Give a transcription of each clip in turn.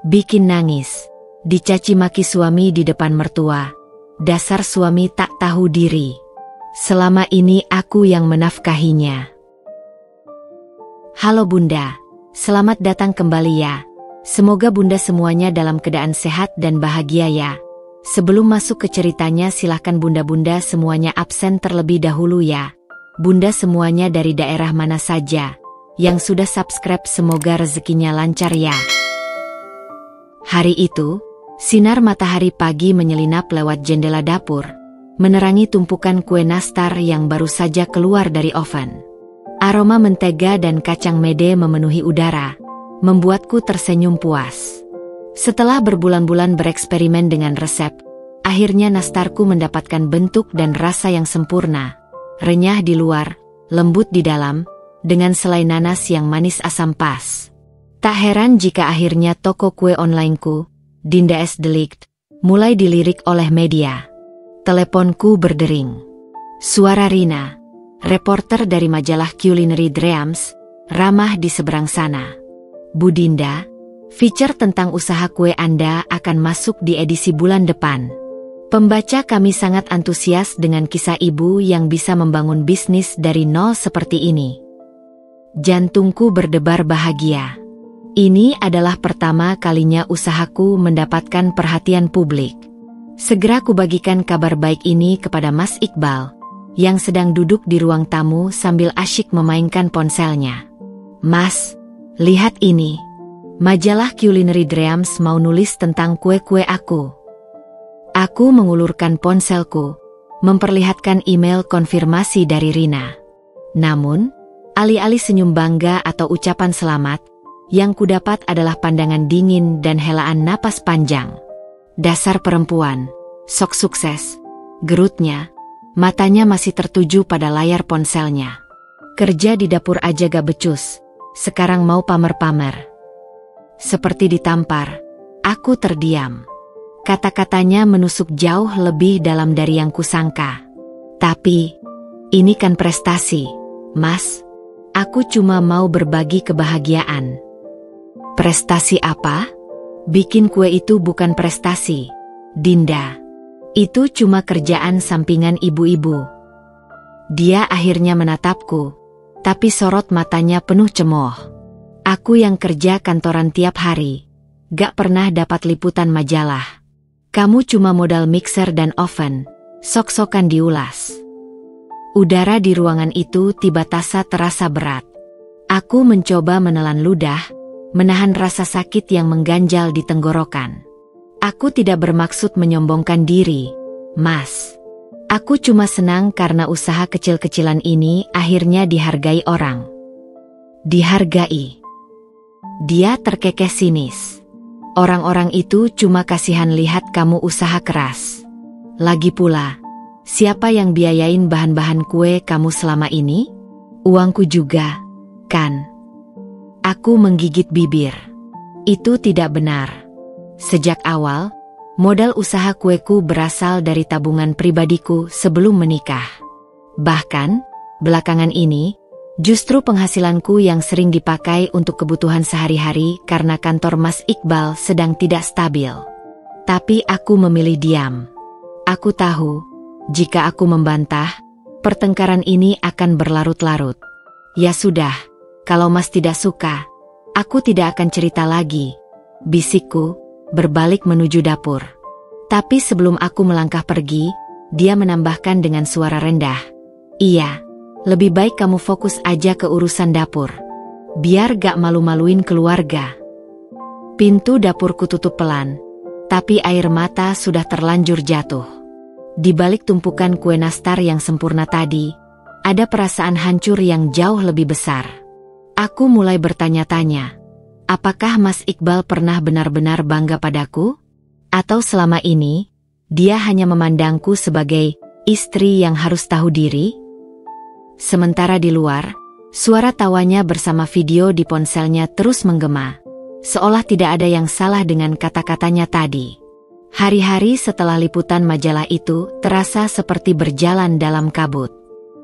Bikin nangis. Dicaci maki suami di depan mertua. Dasar suami tak tahu diri. Selama ini aku yang menafkahinya. Halo Bunda, selamat datang kembali ya. Semoga Bunda semuanya dalam keadaan sehat dan bahagia ya. Sebelum masuk ke ceritanya silahkan Bunda-Bunda semuanya absen terlebih dahulu ya. Bunda semuanya dari daerah mana saja. Yang sudah subscribe semoga rezekinya lancar ya. Hari itu, sinar matahari pagi menyelinap lewat jendela dapur, menerangi tumpukan kue nastar yang baru saja keluar dari oven. Aroma mentega dan kacang mede memenuhi udara, membuatku tersenyum puas. Setelah berbulan-bulan bereksperimen dengan resep, akhirnya nastarku mendapatkan bentuk dan rasa yang sempurna. Renyah di luar, lembut di dalam, dengan selai nanas yang manis asam pas. Tak heran jika akhirnya toko kue onlineku, Dinda Es Delikt, mulai dilirik oleh media. Teleponku berdering. Suara Rina, reporter dari majalah Culinary Dreams, ramah di seberang sana. Bu Dinda, feature tentang usaha kue Anda akan masuk di edisi bulan depan. Pembaca kami sangat antusias dengan kisah ibu yang bisa membangun bisnis dari nol seperti ini. Jantungku berdebar bahagia. Ini adalah pertama kalinya usahaku mendapatkan perhatian publik. Segera kubagikan kabar baik ini kepada Mas Iqbal, yang sedang duduk di ruang tamu sambil asyik memainkan ponselnya. Mas, lihat ini. Majalah Culinary Dreams mau nulis tentang kue-kue aku. Aku mengulurkan ponselku, memperlihatkan email konfirmasi dari Rina. Namun, alih-alih senyum bangga atau ucapan selamat, yang kudapat adalah pandangan dingin dan helaan napas panjang. Dasar perempuan, sok sukses, gerutnya, matanya masih tertuju pada layar ponselnya. Kerja di dapur aja gak becus, sekarang mau pamer-pamer. Seperti ditampar, aku terdiam. Kata-katanya menusuk jauh lebih dalam dari yang kusangka. Tapi, ini kan prestasi, Mas. Aku cuma mau berbagi kebahagiaan. Prestasi apa? Bikin kue itu bukan prestasi, Dinda. Itu cuma kerjaan sampingan ibu-ibu. Dia akhirnya menatapku, tapi sorot matanya penuh cemooh. Aku yang kerja kantoran tiap hari, gak pernah dapat liputan majalah. Kamu cuma modal mixer dan oven, sok-sokan diulas. Udara di ruangan itu tiba-tasa terasa berat. Aku mencoba menelan ludah, menahan rasa sakit yang mengganjal di tenggorokan. Aku tidak bermaksud menyombongkan diri, Mas. Aku cuma senang karena usaha kecil-kecilan ini akhirnya dihargai orang. Dihargai. Dia terkekeh sinis. Orang-orang itu cuma kasihan lihat kamu usaha keras. Lagi pula, siapa yang biayain bahan-bahan kue kamu selama ini? Uangku juga, kan? Aku menggigit bibir. Itu tidak benar. Sejak awal, modal usaha kueku berasal dari tabungan pribadiku sebelum menikah. Bahkan, belakangan ini, justru penghasilanku yang sering dipakai untuk kebutuhan sehari-hari karena kantor Mas Iqbal sedang tidak stabil. Tapi aku memilih diam. Aku tahu, jika aku membantah, pertengkaran ini akan berlarut-larut. Ya sudah, kalau Mas tidak suka, aku tidak akan cerita lagi, bisikku, berbalik menuju dapur. Tapi sebelum aku melangkah pergi, dia menambahkan dengan suara rendah. Iya, lebih baik kamu fokus aja ke urusan dapur. Biar gak malu-maluin keluarga. Pintu dapurku tutup pelan, tapi air mata sudah terlanjur jatuh. Di balik tumpukan kue nastar yang sempurna tadi, ada perasaan hancur yang jauh lebih besar. Aku mulai bertanya-tanya, apakah Mas Iqbal pernah benar-benar bangga padaku? Atau selama ini, dia hanya memandangku sebagai istri yang harus tahu diri? Sementara di luar, suara tawanya bersama video di ponselnya terus menggema, seolah tidak ada yang salah dengan kata-katanya tadi. Hari-hari setelah liputan majalah itu terasa seperti berjalan dalam kabut.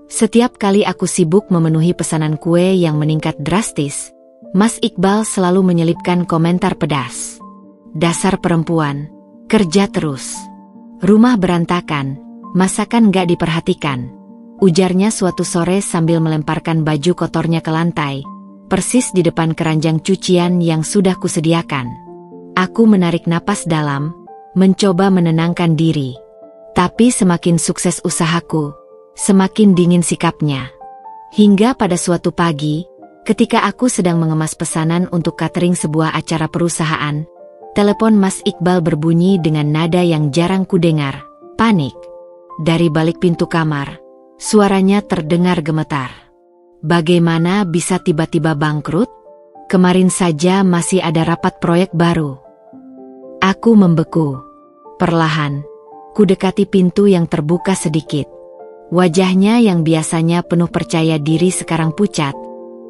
Setiap kali aku sibuk memenuhi pesanan kue yang meningkat drastis, Mas Iqbal selalu menyelipkan komentar pedas. Dasar perempuan, kerja terus. Rumah berantakan, masakan gak diperhatikan. Ujarnya suatu sore sambil melemparkan baju kotornya ke lantai, persis di depan keranjang cucian yang sudah kusediakan. Aku menarik napas dalam, mencoba menenangkan diri. Tapi semakin sukses usahaku, semakin dingin sikapnya. Hingga pada suatu pagi, ketika aku sedang mengemas pesanan untuk catering sebuah acara perusahaan, telepon Mas Iqbal berbunyi dengan nada yang jarang kudengar, panik. Dari balik pintu kamar, suaranya terdengar gemetar. Bagaimana bisa tiba-tiba bangkrut? Kemarin saja masih ada rapat proyek baru. Aku membeku. Perlahan, ku dekati pintu yang terbuka sedikit. Wajahnya yang biasanya penuh percaya diri sekarang pucat.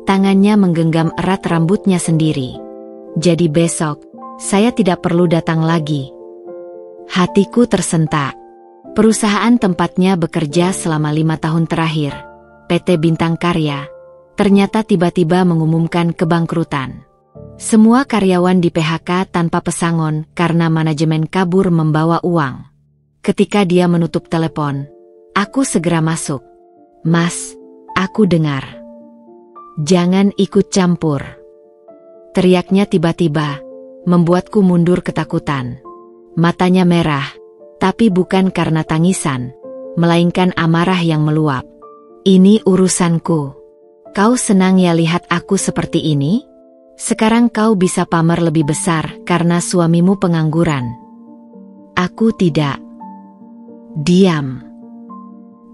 Tangannya menggenggam erat rambutnya sendiri. Jadi besok, saya tidak perlu datang lagi. Hatiku tersentak. Perusahaan tempatnya bekerja selama 5 tahun terakhir, PT Bintang Karya, ternyata tiba-tiba mengumumkan kebangkrutan. Semua karyawan di PHK tanpa pesangon karena manajemen kabur membawa uang. Ketika dia menutup telepon, aku segera masuk. Mas, aku dengar. Jangan ikut campur. Teriaknya tiba-tiba, membuatku mundur ketakutan. Matanya merah, tapi bukan karena tangisan, melainkan amarah yang meluap. Ini urusanku. Kau senang ya lihat aku seperti ini? Sekarang kau bisa pamer lebih besar karena suamimu pengangguran. Aku tidak. Diam.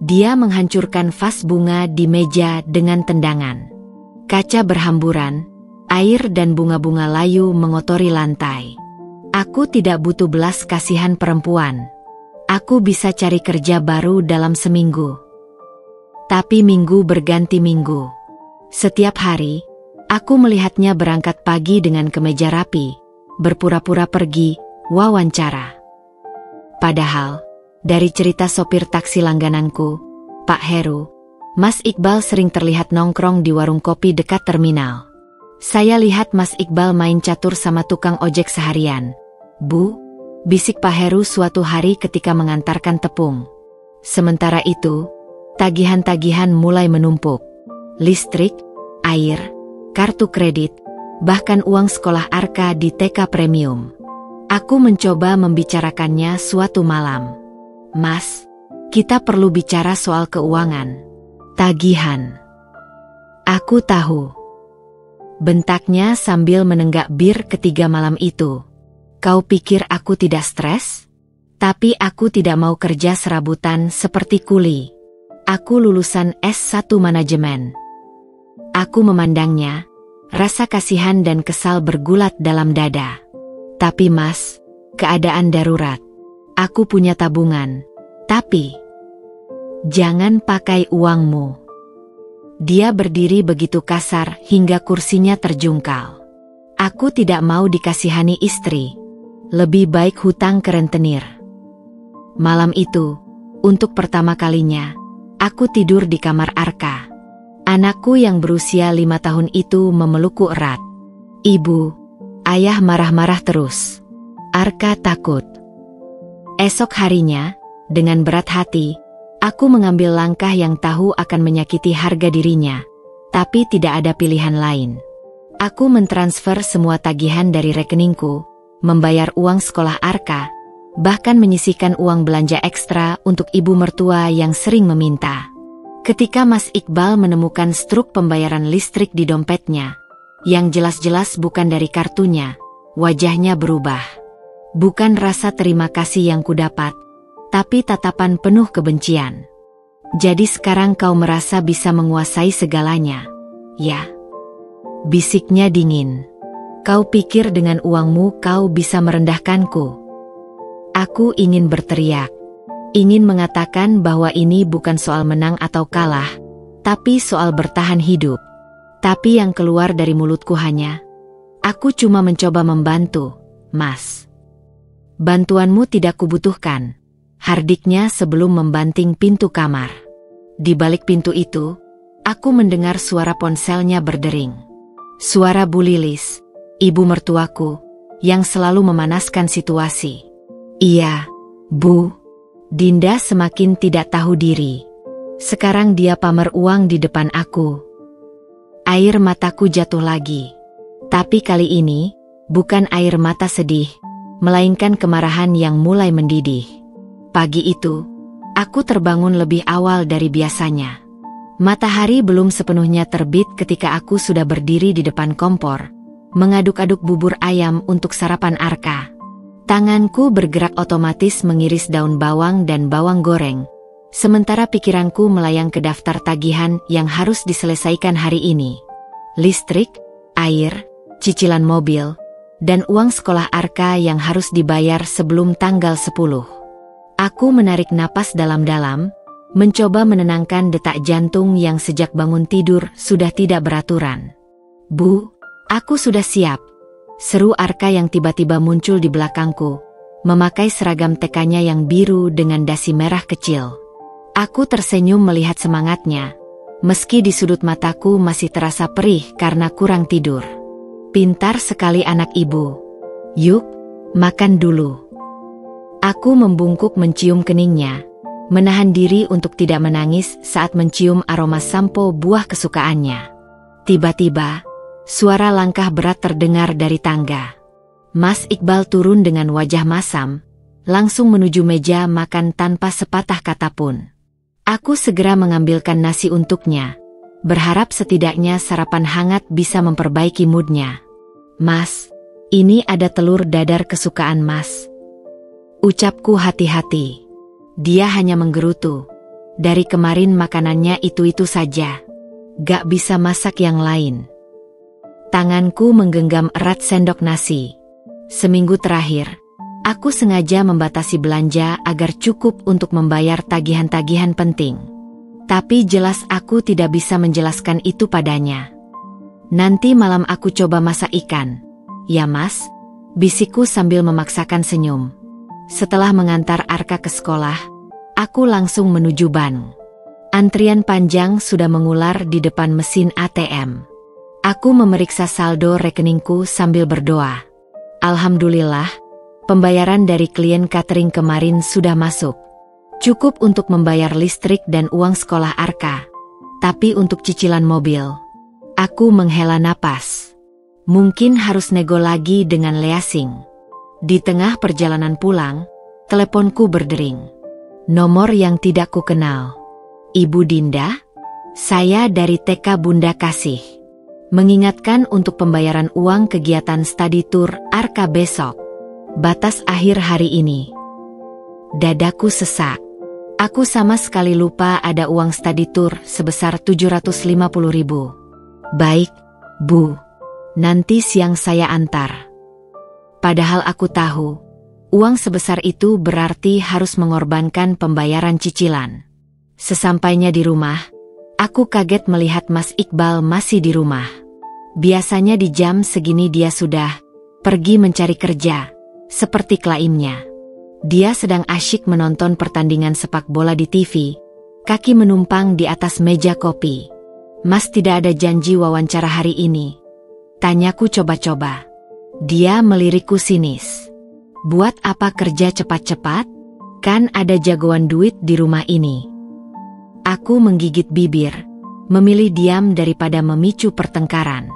Dia menghancurkan vas bunga di meja dengan tendangan. Kaca berhamburan, air dan bunga-bunga layu mengotori lantai. Aku tidak butuh belas kasihan perempuan. Aku bisa cari kerja baru dalam seminggu. Tapi minggu berganti minggu. Setiap hari, aku melihatnya berangkat pagi dengan kemeja rapi, berpura-pura pergi, wawancara. Padahal, dari cerita sopir taksi langgananku, Pak Heru, Mas Iqbal sering terlihat nongkrong di warung kopi dekat terminal. Saya lihat Mas Iqbal main catur sama tukang ojek seharian. Bu, bisik Pak Heru suatu hari ketika mengantarkan tepung. Sementara itu, tagihan-tagihan mulai menumpuk. Listrik, air, kartu kredit, bahkan uang sekolah Arka di TK Premium. Aku mencoba membicarakannya suatu malam. Mas, kita perlu bicara soal keuangan. Tagihan. Aku tahu. Bentaknya sambil menenggak bir ketiga malam itu. Kau pikir aku tidak stres? Tapi aku tidak mau kerja serabutan seperti kuli. Aku lulusan S1 manajemen. Aku memandangnya, rasa kasihan dan kesal bergulat dalam dada. Tapi Mas, keadaan darurat. Aku punya tabungan. Tapi, jangan pakai uangmu. Dia berdiri begitu kasar hingga kursinya terjungkal. Aku tidak mau dikasihani istri. Lebih baik hutang ke rentenir. Malam itu, untuk pertama kalinya, aku tidur di kamar Arka. Anakku yang berusia 5 tahun itu memelukku erat. Ibu, ayah marah-marah terus. Arka takut. Esok harinya, dengan berat hati, aku mengambil langkah yang tahu akan menyakiti harga dirinya. Tapi tidak ada pilihan lain. Aku mentransfer semua tagihan dari rekeningku, membayar uang sekolah Arka, bahkan menyisihkan uang belanja ekstra untuk ibu mertua yang sering meminta. Ketika Mas Iqbal menemukan struk pembayaran listrik di dompetnya, yang jelas-jelas bukan dari kartunya, wajahnya berubah. Bukan rasa terima kasih yang kudapat, tapi tatapan penuh kebencian. Jadi sekarang kau merasa bisa menguasai segalanya, ya? Bisiknya dingin. Kau pikir dengan uangmu kau bisa merendahkanku? Aku ingin berteriak. Ingin mengatakan bahwa ini bukan soal menang atau kalah, tapi soal bertahan hidup. Tapi yang keluar dari mulutku hanya, aku cuma mencoba membantu, Mas. Bantuanmu tidak kubutuhkan, hardiknya sebelum membanting pintu kamar. Di balik pintu itu, aku mendengar suara ponselnya berdering. Suara Bu Lilis, ibu mertuaku, yang selalu memanaskan situasi. Iya, Bu. Dinda semakin tidak tahu diri. Sekarang dia pamer uang di depan aku. Air mataku jatuh lagi. Tapi kali ini, bukan air mata sedih, melainkan kemarahan yang mulai mendidih. Pagi itu, aku terbangun lebih awal dari biasanya. Matahari belum sepenuhnya terbit ketika aku sudah berdiri di depan kompor, mengaduk-aduk bubur ayam untuk sarapan Arka. Tanganku bergerak otomatis mengiris daun bawang dan bawang goreng, sementara pikiranku melayang ke daftar tagihan yang harus diselesaikan hari ini. Listrik, air, cicilan mobil, dan uang sekolah Arka yang harus dibayar sebelum tanggal 10. Aku menarik napas dalam-dalam, mencoba menenangkan detak jantung yang sejak bangun tidur sudah tidak beraturan. Bu, aku sudah siap. Seru Arka yang tiba-tiba muncul di belakangku, memakai seragam TK-nya yang biru dengan dasi merah kecil. Aku tersenyum melihat semangatnya, meski di sudut mataku masih terasa perih karena kurang tidur. Pintar sekali anak ibu. Yuk, makan dulu. Aku membungkuk mencium keningnya, menahan diri untuk tidak menangis saat mencium aroma sampo buah kesukaannya. Tiba-tiba, suara langkah berat terdengar dari tangga. Mas Iqbal turun dengan wajah masam, langsung menuju meja makan tanpa sepatah kata pun. Aku segera mengambilkan nasi untuknya, berharap setidaknya sarapan hangat bisa memperbaiki moodnya. Mas, ini ada telur dadar kesukaan Mas. Ucapku hati-hati. Dia hanya menggerutu. Dari kemarin makanannya itu-itu saja. Gak bisa masak yang lain. Tanganku menggenggam erat sendok nasi. Seminggu terakhir, aku sengaja membatasi belanja agar cukup untuk membayar tagihan-tagihan penting. Tapi jelas aku tidak bisa menjelaskan itu padanya. Nanti malam aku coba masak ikan. Ya Mas, bisikku sambil memaksakan senyum. Setelah mengantar Arka ke sekolah, aku langsung menuju bank. Antrian panjang sudah mengular di depan mesin ATM. Aku memeriksa saldo rekeningku sambil berdoa. Alhamdulillah, pembayaran dari klien catering kemarin sudah masuk. Cukup untuk membayar listrik dan uang sekolah Arka. Tapi untuk cicilan mobil, aku menghela napas. Mungkin harus nego lagi dengan leasing. Di tengah perjalanan pulang, teleponku berdering. Nomor yang tidak kukenal. Ibu Dinda? Saya dari TK Bunda Kasih. Mengingatkan untuk pembayaran uang kegiatan study tour Arka besok. Batas akhir hari ini. Dadaku sesak. Aku sama sekali lupa ada uang study tour sebesar 750.000. Baik, Bu. Nanti siang saya antar. Padahal aku tahu, uang sebesar itu berarti harus mengorbankan pembayaran cicilan. Sesampainya di rumah, aku kaget melihat Mas Iqbal masih di rumah. Biasanya di jam segini dia sudah pergi mencari kerja, seperti klaimnya. Dia sedang asyik menonton pertandingan sepak bola di TV, kaki menumpang di atas meja kopi. Mas tidak ada janji wawancara hari ini. Tanyaku coba-coba. Dia melirikku sinis. Buat apa kerja cepat-cepat? Kan ada jagoan duit di rumah ini. Aku menggigit bibir, memilih diam daripada memicu pertengkaran.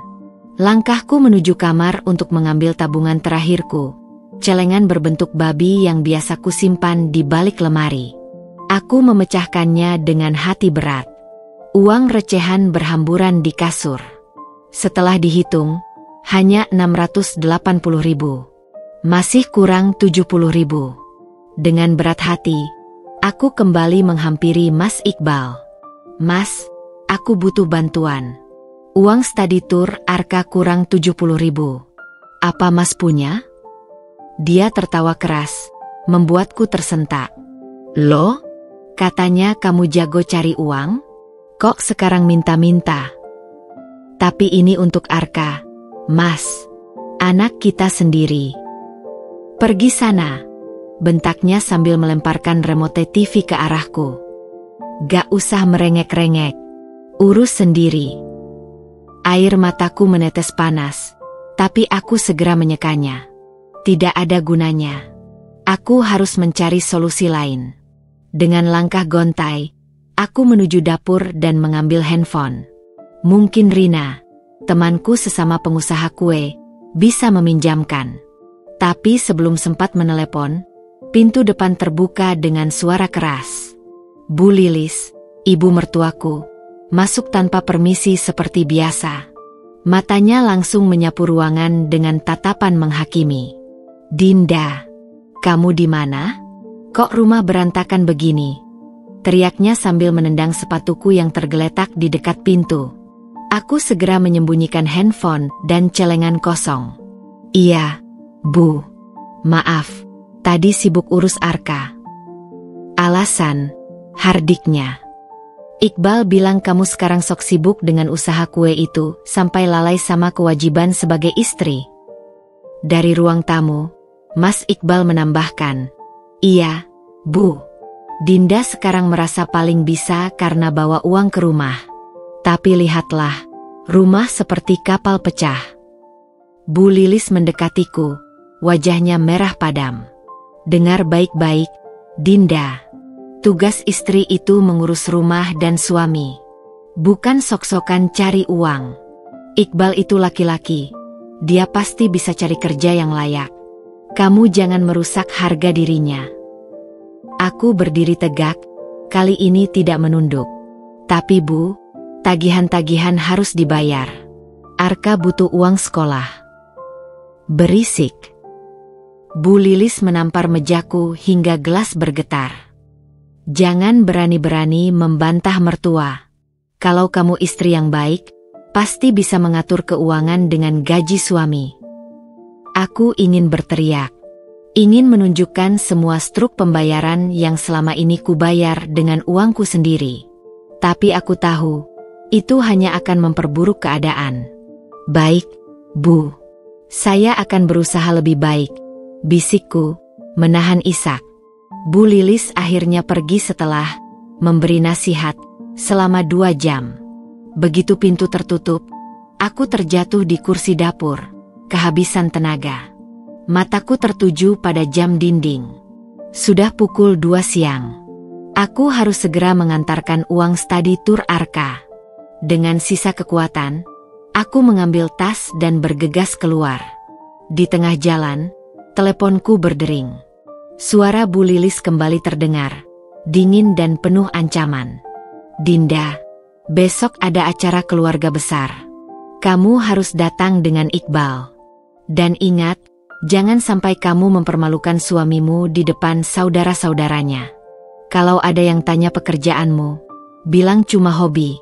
Langkahku menuju kamar untuk mengambil tabungan terakhirku, celengan berbentuk babi yang biasa kusimpan di balik lemari. Aku memecahkannya dengan hati berat. Uang recehan berhamburan di kasur. Setelah dihitung, hanya 680.000. Masih kurang 70.000. Dengan berat hati, aku kembali menghampiri Mas Iqbal. Mas, aku butuh bantuan. Uang study tour Arka kurang 70.000. Apa Mas punya? Dia tertawa keras, membuatku tersentak. Loh? Katanya kamu jago cari uang? Kok sekarang minta-minta? Tapi ini untuk Arka, Mas. Anak kita sendiri. Pergi sana, bentaknya sambil melemparkan remote TV ke arahku. Gak usah merengek-rengek. Urus sendiri. Air mataku menetes panas, tapi aku segera menyekanya. Tidak ada gunanya. Aku harus mencari solusi lain. Dengan langkah gontai, aku menuju dapur dan mengambil handphone. Mungkin Rina, temanku sesama pengusaha kue, bisa meminjamkan. Tapi sebelum sempat menelepon, pintu depan terbuka dengan suara keras. Bu Lilis, ibu mertuaku, masuk tanpa permisi seperti biasa. Matanya langsung menyapu ruangan dengan tatapan menghakimi. Dinda, kamu di mana? Kok rumah berantakan begini? Teriaknya sambil menendang sepatuku yang tergeletak di dekat pintu. Aku segera menyembunyikan handphone dan celengan kosong. Iya, Bu. Maaf, tadi sibuk urus Arka. Alasan, hardiknya. Iqbal bilang kamu sekarang sok sibuk dengan usaha kue itu sampai lalai sama kewajiban sebagai istri. Dari ruang tamu, Mas Iqbal menambahkan, iya, Bu. Dinda sekarang merasa paling bisa karena bawa uang ke rumah. Tapi lihatlah, rumah seperti kapal pecah. Bu Lilis mendekatiku, wajahnya merah padam. Dengar baik-baik, Dinda. Tugas istri itu mengurus rumah dan suami. Bukan sok-sokan cari uang. Iqbal itu laki-laki. Dia pasti bisa cari kerja yang layak. Kamu jangan merusak harga dirinya. Aku berdiri tegak, kali ini tidak menunduk. Tapi Bu, tagihan-tagihan harus dibayar. Arka butuh uang sekolah. Berisik. Bu Lilis menampar mejaku hingga gelas bergetar. Jangan berani-berani membantah mertua. Kalau kamu istri yang baik, pasti bisa mengatur keuangan dengan gaji suami. Aku ingin berteriak. Ingin menunjukkan semua struk pembayaran yang selama ini kubayar dengan uangku sendiri. Tapi aku tahu, itu hanya akan memperburuk keadaan. Baik, Bu. Saya akan berusaha lebih baik, bisikku, menahan isak. Bu Lilis akhirnya pergi setelah memberi nasihat selama 2 jam. Begitu pintu tertutup, aku terjatuh di kursi dapur, kehabisan tenaga. Mataku tertuju pada jam dinding. Sudah pukul 2 siang. Aku harus segera mengantarkan uang study tour Arka. Dengan sisa kekuatan, aku mengambil tas dan bergegas keluar. Di tengah jalan, teleponku berdering. Suara Bu Lilis kembali terdengar, dingin dan penuh ancaman. Dinda, besok ada acara keluarga besar. Kamu harus datang dengan Iqbal. Dan ingat, jangan sampai kamu mempermalukan suamimu di depan saudara-saudaranya. Kalau ada yang tanya pekerjaanmu, bilang cuma hobi.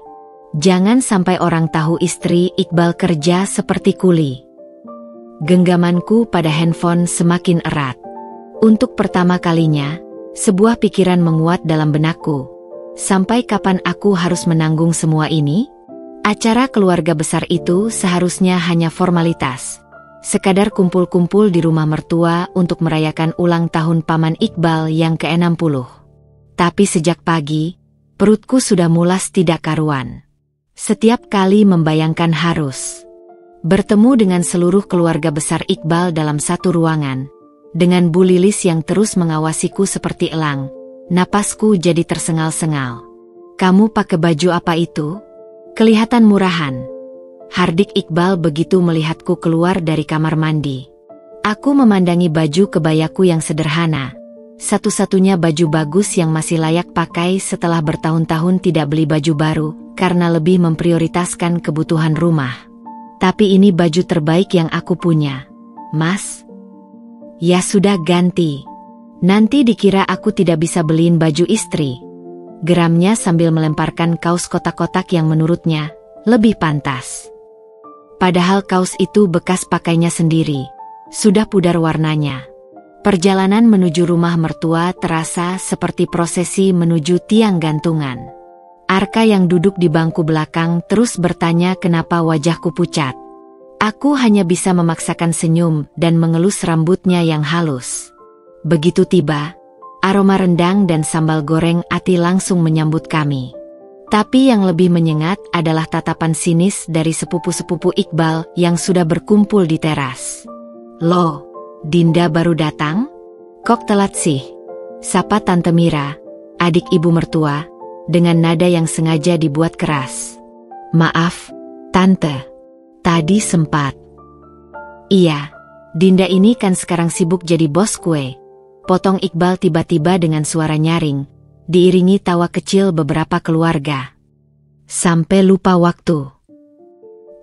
Jangan sampai orang tahu istri Iqbal kerja seperti kuli. Genggamanku pada handphone semakin erat. Untuk pertama kalinya, sebuah pikiran menguat dalam benakku. Sampai kapan aku harus menanggung semua ini? Acara keluarga besar itu seharusnya hanya formalitas. Sekadar kumpul-kumpul di rumah mertua untuk merayakan ulang tahun Paman Iqbal yang ke-60. Tapi sejak pagi, perutku sudah mulas tidak karuan. Setiap kali membayangkan harus bertemu dengan seluruh keluarga besar Iqbal dalam satu ruangan, dengan Bu Lilis yang terus mengawasiku seperti elang, napasku jadi tersengal-sengal. Kamu pakai baju apa itu? Kelihatan murahan. Hardik Iqbal begitu melihatku keluar dari kamar mandi. Aku memandangi baju kebayaku yang sederhana. Satu-satunya baju bagus yang masih layak pakai setelah bertahun-tahun tidak beli baju baru, karena lebih memprioritaskan kebutuhan rumah. Tapi ini baju terbaik yang aku punya. Mas? Ya sudah ganti. Nanti dikira aku tidak bisa beliin baju istri. Geramnya sambil melemparkan kaos kotak-kotak yang menurutnya lebih pantas. Padahal kaos itu bekas pakainya sendiri, sudah pudar warnanya. Perjalanan menuju rumah mertua terasa seperti prosesi menuju tiang gantungan. Arka yang duduk di bangku belakang terus bertanya kenapa wajahku pucat. Aku hanya bisa memaksakan senyum dan mengelus rambutnya yang halus. Begitu tiba, aroma rendang dan sambal goreng ati langsung menyambut kami. Tapi yang lebih menyengat adalah tatapan sinis dari sepupu-sepupu Iqbal yang sudah berkumpul di teras. Loh, Dinda baru datang? Kok telat sih? Sapa Tante Mira, adik ibu mertua, dengan nada yang sengaja dibuat keras. Maaf, Tante. Tadi sempat. Iya, Dinda ini kan sekarang sibuk jadi bos kue. Potong Iqbal tiba-tiba dengan suara nyaring, diiringi tawa kecil beberapa keluarga. Sampai lupa waktu.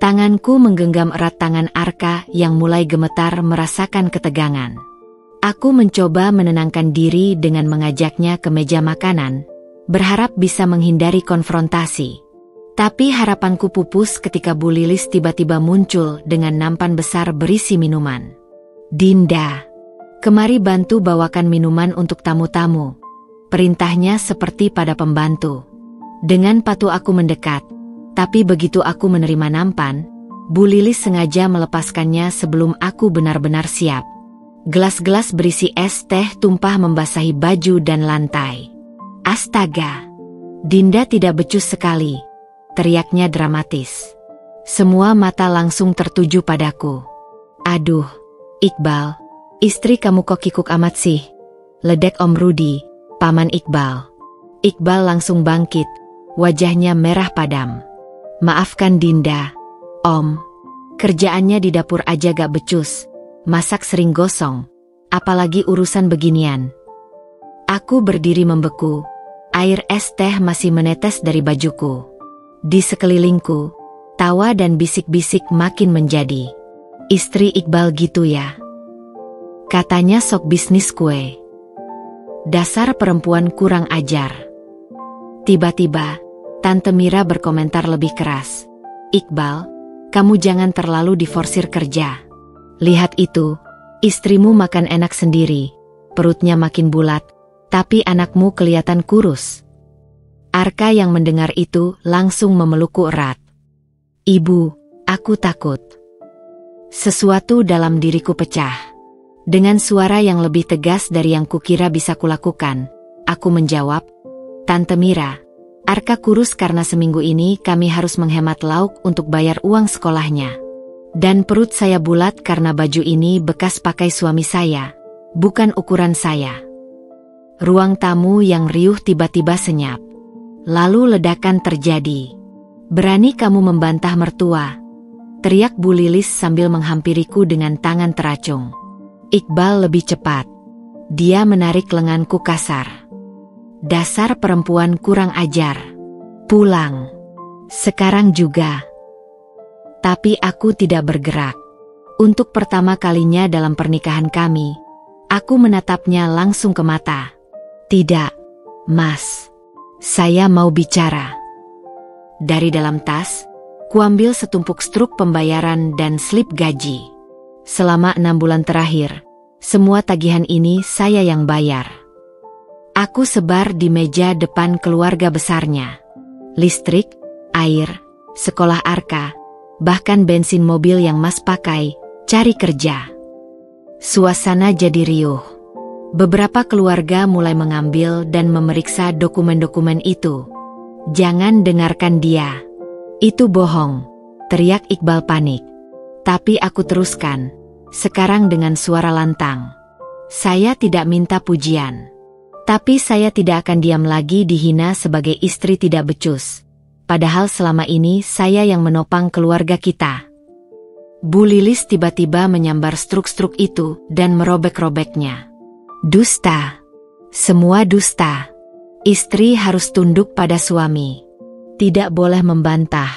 Tanganku menggenggam erat tangan Arka yang mulai gemetar merasakan ketegangan. Aku mencoba menenangkan diri dengan mengajaknya ke meja makanan, berharap bisa menghindari konfrontasi. Tapi harapanku pupus ketika Bu Lilis tiba-tiba muncul dengan nampan besar berisi minuman. Dinda, kemari bantu bawakan minuman untuk tamu-tamu. Perintahnya seperti pada pembantu. Dengan patuh aku mendekat. Tapi begitu aku menerima nampan, Bu Lilis sengaja melepaskannya sebelum aku benar-benar siap. Gelas-gelas berisi es teh tumpah membasahi baju dan lantai. Astaga! Dinda tidak becus sekali, teriaknya dramatis. Semua mata langsung tertuju padaku. Aduh, Iqbal, istri kamu kok kikuk amat sih? Ledek Om Rudi, paman Iqbal. Iqbal langsung bangkit, wajahnya merah padam. Maafkan Dinda, Om. Kerjaannya di dapur aja gak becus. Masak sering gosong. Apalagi urusan beginian. Aku berdiri membeku. Air es teh masih menetes dari bajuku. Di sekelilingku, tawa dan bisik-bisik makin menjadi. Istri Iqbal gitu ya. Katanya sok bisnis kue. Dasar perempuan kurang ajar. Tiba-tiba, Tante Mira berkomentar lebih keras. Iqbal, kamu jangan terlalu diforsir kerja. Lihat itu, istrimu makan enak sendiri, perutnya makin bulat, tapi anakmu kelihatan kurus. Arka yang mendengar itu langsung memelukku erat. Ibu, aku takut. Sesuatu dalam diriku pecah. Dengan suara yang lebih tegas dari yang kukira bisa kulakukan, aku menjawab, Tante Mira, Arka kurus karena seminggu ini kami harus menghemat lauk untuk bayar uang sekolahnya. Dan perut saya bulat karena baju ini bekas pakai suami saya, bukan ukuran saya. Ruang tamu yang riuh tiba-tiba senyap. Lalu ledakan terjadi. Berani kamu membantah mertua? Teriak Bu Lilis sambil menghampiriku dengan tangan teracung. Iqbal lebih cepat. Dia menarik lenganku kasar. Dasar perempuan kurang ajar. Pulang. Sekarang juga. Tapi aku tidak bergerak. Untuk pertama kalinya dalam pernikahan kami, aku menatapnya langsung ke mata. Tidak, Mas. Saya mau bicara. Dari dalam tas, kuambil setumpuk struk pembayaran dan slip gaji. Selama 6 bulan terakhir, semua tagihan ini saya yang bayar. Aku sebar di meja depan keluarga besarnya. Listrik, air, sekolah Arka, bahkan bensin mobil yang Mas pakai, cari kerja. Suasana jadi riuh. Beberapa keluarga mulai mengambil dan memeriksa dokumen-dokumen itu. Jangan dengarkan dia. Itu bohong, teriak Iqbal panik. Tapi aku teruskan, sekarang dengan suara lantang. Saya tidak minta pujian. Tapi saya tidak akan diam lagi dihina sebagai istri tidak becus. Padahal selama ini saya yang menopang keluarga kita. Bu Lilis tiba-tiba menyambar struk-struk itu dan merobek-robeknya. Dusta. Semua dusta. Istri harus tunduk pada suami. Tidak boleh membantah.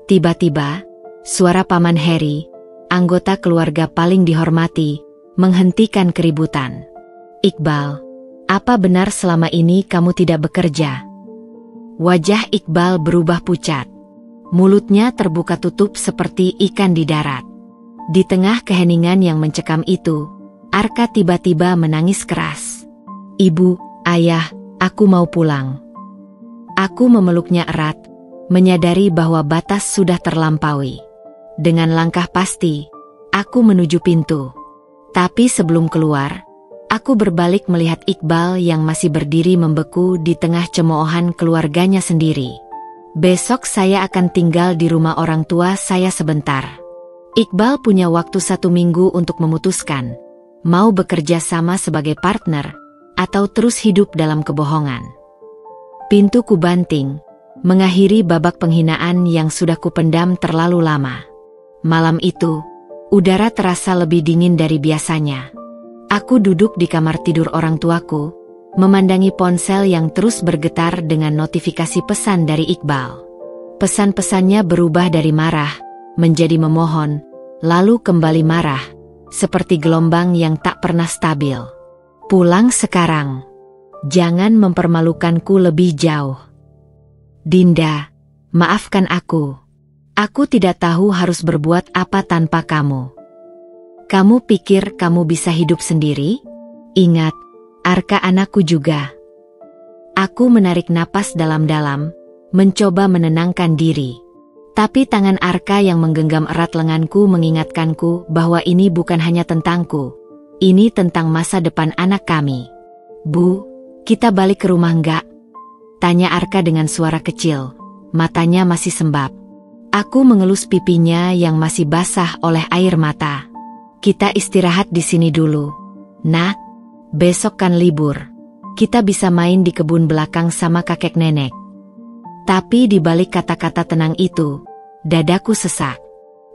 Tiba-tiba, suara Paman Heri, anggota keluarga paling dihormati, menghentikan keributan. Iqbal, apa benar selama ini kamu tidak bekerja? Wajah Iqbal berubah pucat. Mulutnya terbuka tutup seperti ikan di darat. Di tengah keheningan yang mencekam itu, Arka tiba-tiba menangis keras. Ibu, ayah, aku mau pulang. Aku memeluknya erat, menyadari bahwa batas sudah terlampaui. Dengan langkah pasti, aku menuju pintu. Tapi sebelum keluar, aku berbalik melihat Iqbal yang masih berdiri membeku di tengah cemoohan keluarganya sendiri. Besok saya akan tinggal di rumah orang tua saya sebentar. Iqbal punya waktu 1 minggu untuk memutuskan, mau bekerja sama sebagai partner, atau terus hidup dalam kebohongan. Pintu kubanting, mengakhiri babak penghinaan yang sudah kupendam terlalu lama. Malam itu, udara terasa lebih dingin dari biasanya. Aku duduk di kamar tidur orang tuaku, memandangi ponsel yang terus bergetar dengan notifikasi pesan dari Iqbal. Pesan-pesannya berubah dari marah menjadi memohon, lalu kembali marah, seperti gelombang yang tak pernah stabil. Pulang sekarang. Jangan mempermalukanku lebih jauh. Dinda, maafkan aku. Aku tidak tahu harus berbuat apa tanpa kamu. Kamu pikir kamu bisa hidup sendiri? Ingat, Arka anakku juga. Aku menarik napas dalam-dalam, mencoba menenangkan diri. Tapi tangan Arka yang menggenggam erat lenganku mengingatkanku bahwa ini bukan hanya tentangku. Ini tentang masa depan anak kami. Bu, kita balik ke rumah enggak? Tanya Arka dengan suara kecil. Matanya masih sembab. Aku mengelus pipinya yang masih basah oleh air mata. Kita istirahat di sini dulu. Nak, besok kan libur. Kita bisa main di kebun belakang sama kakek nenek. Tapi di balik kata-kata tenang itu, dadaku sesak.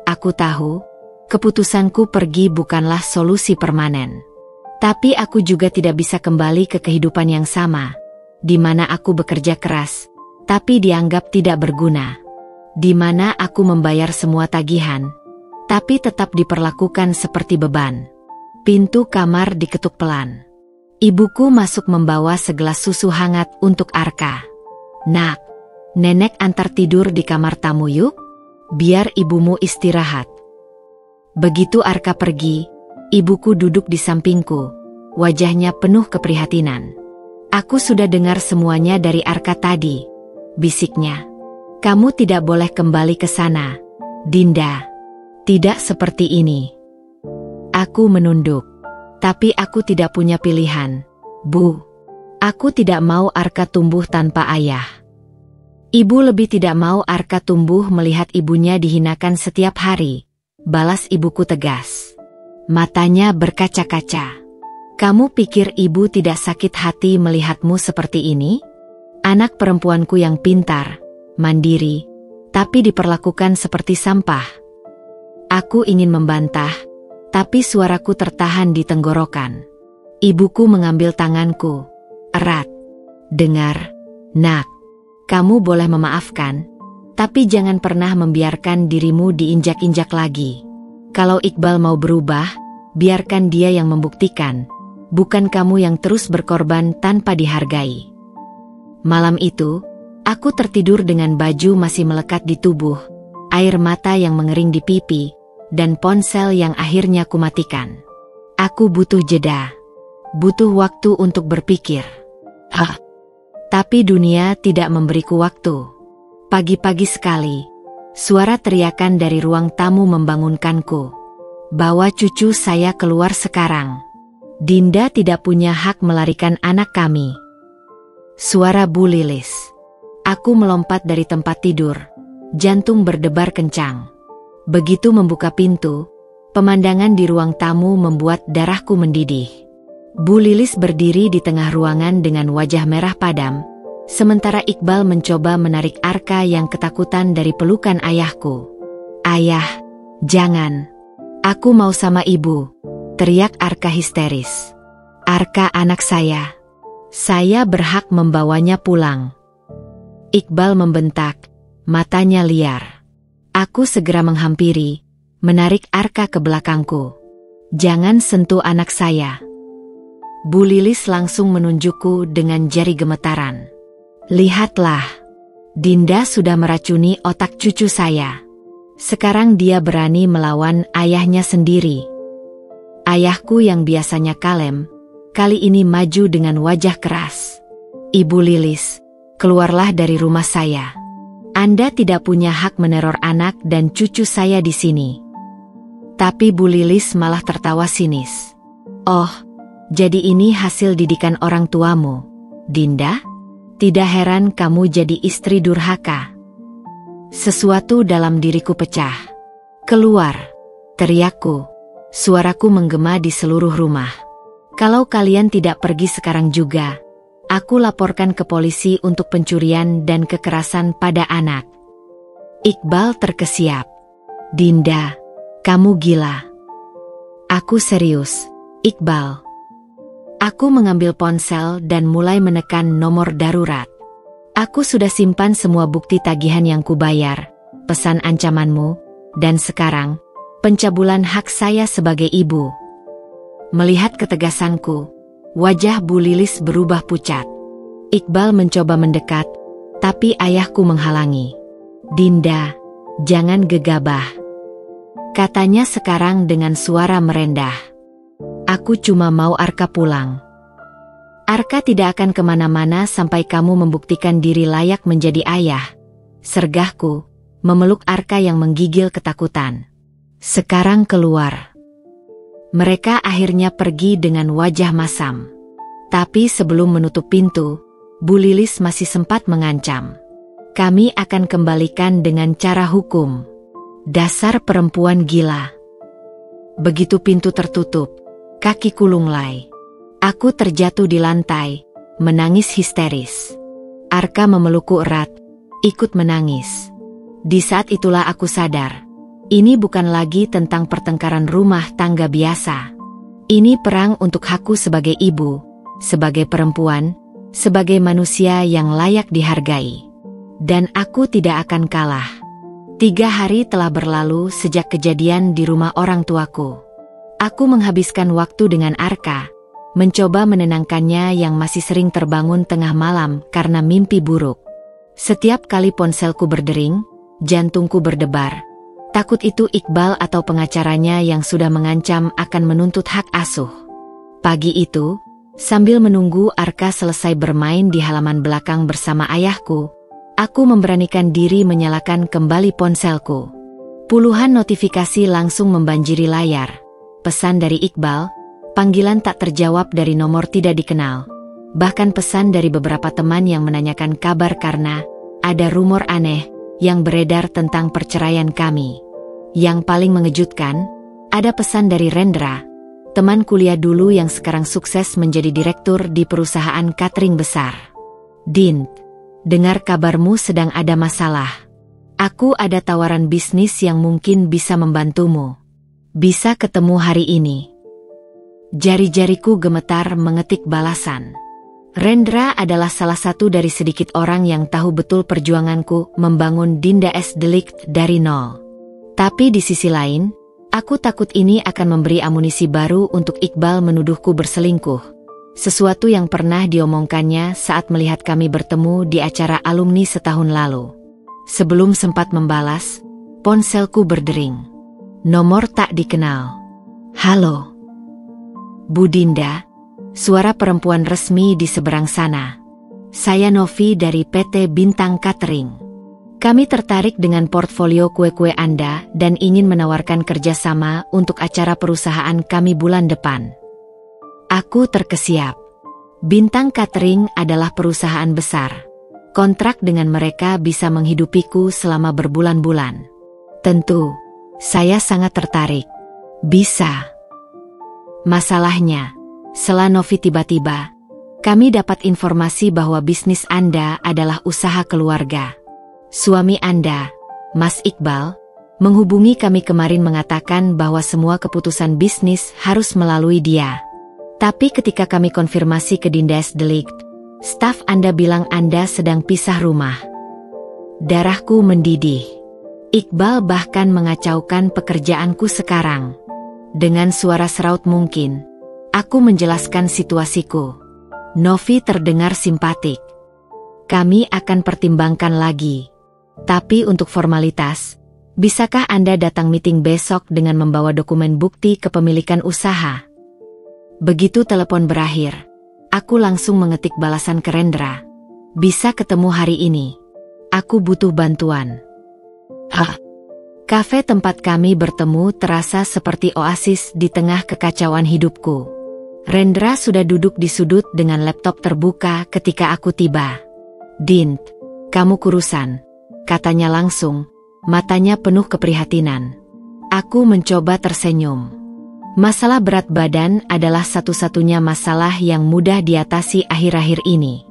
Aku tahu, keputusanku pergi bukanlah solusi permanen. Tapi aku juga tidak bisa kembali ke kehidupan yang sama, di mana aku bekerja keras, tapi dianggap tidak berguna. Di mana aku membayar semua tagihan, tapi tetap diperlakukan seperti beban. Pintu kamar diketuk pelan. Ibuku masuk membawa segelas susu hangat untuk Arka. Nak, nenek antar tidur di kamar tamu yuk, biar ibumu istirahat. Begitu Arka pergi, ibuku duduk di sampingku, wajahnya penuh keprihatinan. Aku sudah dengar semuanya dari Arka tadi, bisiknya. Kamu tidak boleh kembali ke sana, Dinda. Tidak seperti ini. Aku menunduk. Tapi aku tidak punya pilihan, Bu. Aku tidak mau Arka tumbuh tanpa ayah. Ibu lebih tidak mau Arka tumbuh melihat ibunya dihinakan setiap hari, balas ibuku tegas. Matanya berkaca-kaca. Kamu pikir ibu tidak sakit hati melihatmu seperti ini? Anak perempuanku yang pintar, mandiri, tapi diperlakukan seperti sampah. Aku ingin membantah, tapi suaraku tertahan di tenggorokan. Ibuku mengambil tanganku, erat. Dengar, Nak, kamu boleh memaafkan, tapi jangan pernah membiarkan dirimu diinjak-injak lagi. Kalau Iqbal mau berubah, biarkan dia yang membuktikan, bukan kamu yang terus berkorban tanpa dihargai. Malam itu, aku tertidur dengan baju masih melekat di tubuh, air mata yang mengering di pipi, dan ponsel yang akhirnya kumatikan. Aku butuh jeda. Butuh waktu untuk berpikir. Tapi dunia tidak memberiku waktu. Pagi-pagi sekali, suara teriakan dari ruang tamu membangunkanku. Bawa cucu saya keluar sekarang. Dinda tidak punya hak melarikan anak kami. Suara Bu Lilis. Aku melompat dari tempat tidur, jantung berdebar kencang. Begitu membuka pintu, pemandangan di ruang tamu membuat darahku mendidih. Bu Lilis berdiri di tengah ruangan dengan wajah merah padam, sementara Iqbal mencoba menarik Arka yang ketakutan dari pelukan ayahku. Ayah, jangan. Aku mau sama ibu, teriak Arka histeris. Arka anak saya. Saya berhak membawanya pulang. Iqbal membentak, matanya liar. Aku segera menghampiri, menarik Arka ke belakangku. Jangan sentuh anak saya. Bu Lilis langsung menunjukku dengan jari gemetaran. Lihatlah, Dinda sudah meracuni otak cucu saya. Sekarang dia berani melawan ayahnya sendiri. Ayahku yang biasanya kalem, kali ini maju dengan wajah keras. Ibu Lilis, keluarlah dari rumah saya. Anda tidak punya hak meneror anak dan cucu saya di sini. Tapi Bu Lilis malah tertawa sinis. Oh, jadi ini hasil didikan orang tuamu, Dinda? Tidak heran kamu jadi istri durhaka. Sesuatu dalam diriku pecah. Keluar, Teriakku. Suaraku menggema di seluruh rumah. Kalau kalian tidak pergi sekarang juga, aku laporkan ke polisi untuk pencurian dan kekerasan pada anak. Iqbal terkesiap. Dinda, kamu gila. Aku serius, Iqbal. Aku mengambil ponsel dan mulai menekan nomor darurat. Aku sudah simpan semua bukti tagihan yang kubayar, pesan ancamanmu, dan sekarang, pencabulan hak saya sebagai ibu. Melihat ketegasanku, wajah Bu Lilis berubah pucat. Iqbal mencoba mendekat, tapi ayahku menghalangi. Dinda, jangan gegabah, katanya sekarang dengan suara merendah. Aku cuma mau Arka pulang. Arka tidak akan kemana-mana sampai kamu membuktikan diri layak menjadi ayah. Sergahku, memeluk Arka yang menggigil ketakutan. Sekarang keluar. Mereka akhirnya pergi dengan wajah masam. Tapi sebelum menutup pintu, Bu Lilis masih sempat mengancam. Kami akan kembalikan dengan cara hukum. Dasar perempuan gila. Begitu pintu tertutup, kakiku lunglai. Aku terjatuh di lantai, menangis histeris. Arka memelukku erat, ikut menangis. Di saat itulah aku sadar, ini bukan lagi tentang pertengkaran rumah tangga biasa. Ini perang untuk hakku sebagai ibu, sebagai perempuan, sebagai manusia yang layak dihargai. Dan aku tidak akan kalah. 3 hari telah berlalu sejak kejadian di rumah orang tuaku. Aku menghabiskan waktu dengan Arka, mencoba menenangkannya yang masih sering terbangun tengah malam karena mimpi buruk. Setiap kali ponselku berdering, jantungku berdebar. Takut itu Iqbal atau pengacaranya yang sudah mengancam akan menuntut hak asuh. Pagi itu, sambil menunggu Arka selesai bermain di halaman belakang bersama ayahku, aku memberanikan diri menyalakan kembali ponselku. Puluhan notifikasi langsung membanjiri layar. Pesan dari Iqbal, panggilan tak terjawab dari nomor tidak dikenal. Bahkan pesan dari beberapa teman yang menanyakan kabar karena ada rumor aneh yang beredar tentang perceraian kami. Yang paling mengejutkan, ada pesan dari Rendra, teman kuliah dulu yang sekarang sukses menjadi direktur di perusahaan catering besar. Din, dengar kabarmu sedang ada masalah. Aku ada tawaran bisnis yang mungkin bisa membantumu. Bisa ketemu hari ini. Jari-jariku gemetar mengetik balasan. Rendra adalah salah satu dari sedikit orang yang tahu betul perjuanganku membangun Dinda S. Delict dari nol. Tapi di sisi lain, aku takut ini akan memberi amunisi baru untuk Iqbal menuduhku berselingkuh. Sesuatu yang pernah diomongkannya saat melihat kami bertemu di acara alumni setahun lalu. Sebelum sempat membalas, ponselku berdering. Nomor tak dikenal. Halo. Bu Dinda, suara perempuan resmi di seberang sana. Saya Novi dari PT Bintang Catering. Kami tertarik dengan portfolio kue-kue Anda dan ingin menawarkan kerjasama untuk acara perusahaan kami bulan depan. Aku terkesiap. Bintang Catering adalah perusahaan besar. Kontrak dengan mereka bisa menghidupiku selama berbulan-bulan. Tentu, saya sangat tertarik. Bisa. Masalahnya, setelah Novi tiba-tiba, kami dapat informasi bahwa bisnis Anda adalah usaha keluarga. Suami Anda, Mas Iqbal, menghubungi kami kemarin mengatakan bahwa semua keputusan bisnis harus melalui dia. Tapi ketika kami konfirmasi ke Dinda S. Delict, staf Anda bilang Anda sedang pisah rumah. Darahku mendidih. Iqbal bahkan mengacaukan pekerjaanku sekarang. Dengan suara seraut mungkin, aku menjelaskan situasiku. Novi terdengar simpatik. Kami akan pertimbangkan lagi. Tapi untuk formalitas, bisakah Anda datang meeting besok dengan membawa dokumen bukti kepemilikan usaha? Begitu telepon berakhir, aku langsung mengetik balasan ke Rendra. Bisa ketemu hari ini. Aku butuh bantuan. Kafe tempat kami bertemu terasa seperti oasis di tengah kekacauan hidupku. Rendra sudah duduk di sudut dengan laptop terbuka ketika aku tiba. Din, kamu kurusan, katanya langsung, matanya penuh keprihatinan. Aku mencoba tersenyum. Masalah berat badan adalah satu-satunya masalah yang mudah diatasi akhir-akhir ini.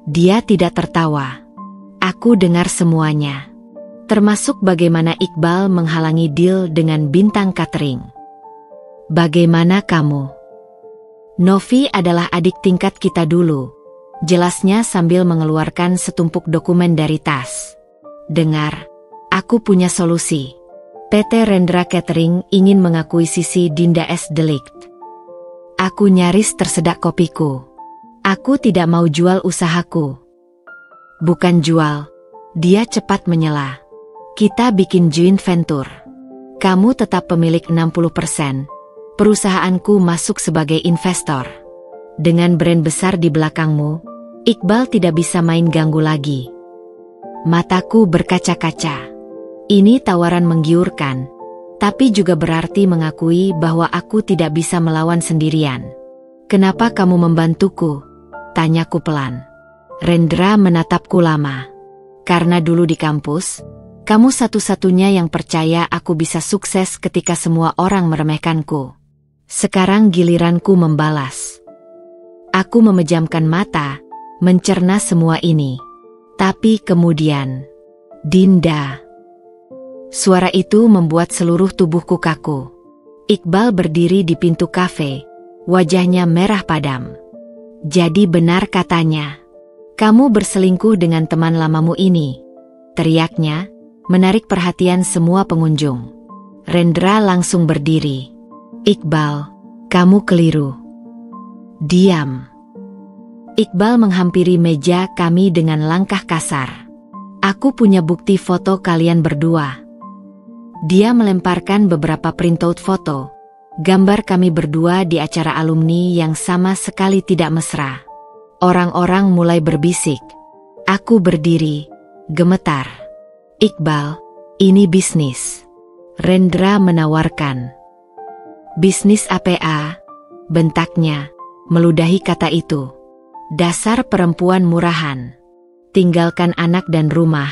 Dia tidak tertawa. Aku dengar semuanya. Termasuk bagaimana Iqbal menghalangi deal dengan bintang catering. Bagaimana kamu? Novi adalah adik tingkat kita dulu. Jelasnya sambil mengeluarkan setumpuk dokumen dari tas. Dengar, aku punya solusi. PT Rendra Catering ingin mengakuisisi Dinda S. Delict. Aku nyaris tersedak kopiku. Aku tidak mau jual usahaku. Bukan jual. Dia cepat menyela. Kita bikin joint venture. Kamu tetap pemilik 60%. Perusahaanku masuk sebagai investor. Dengan brand besar di belakangmu, Iqbal tidak bisa main ganggu lagi. Mataku berkaca-kaca. Ini tawaran menggiurkan, tapi juga berarti mengakui bahwa aku tidak bisa melawan sendirian. Kenapa kamu membantuku? Tanyaku pelan. Rendra menatapku lama. Karena dulu di kampus, kamu satu-satunya yang percaya aku bisa sukses ketika semua orang meremehkanku. Sekarang giliranku membalas. Aku memejamkan mata, mencerna semua ini. Tapi kemudian, Dinda. Suara itu membuat seluruh tubuhku kaku. Iqbal berdiri di pintu kafe, wajahnya merah padam. Jadi benar katanya. Kamu berselingkuh dengan teman lamamu ini, teriaknya, menarik perhatian semua pengunjung. Rendra langsung berdiri. Iqbal, kamu keliru. Diam. Iqbal menghampiri meja kami dengan langkah kasar. Aku punya bukti foto kalian berdua. Dia melemparkan beberapa printout foto, gambar kami berdua di acara alumni yang sama sekali tidak mesra. Orang-orang mulai berbisik. Aku berdiri, gemetar. Iqbal, ini bisnis. Rendra menawarkan. Bisnis APA, bentaknya, meludahi kata itu. Dasar perempuan murahan. Tinggalkan anak dan rumah,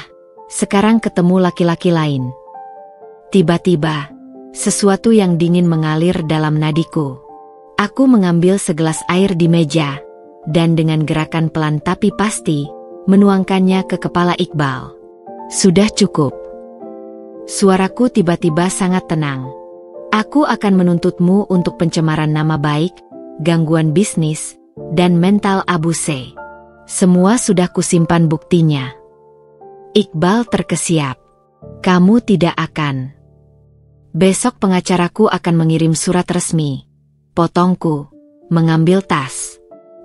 sekarang ketemu laki-laki lain. Tiba-tiba, sesuatu yang dingin mengalir dalam nadiku. Aku mengambil segelas air di meja, dan dengan gerakan pelan tapi pasti, menuangkannya ke kepala Iqbal. Sudah cukup. Suaraku tiba-tiba sangat tenang. Aku akan menuntutmu untuk pencemaran nama baik, gangguan bisnis, dan mental abuse. Semua sudah kusimpan buktinya. Iqbal terkesiap. Kamu tidak akan. Besok pengacaraku akan mengirim surat resmi. Potongku, mengambil tas.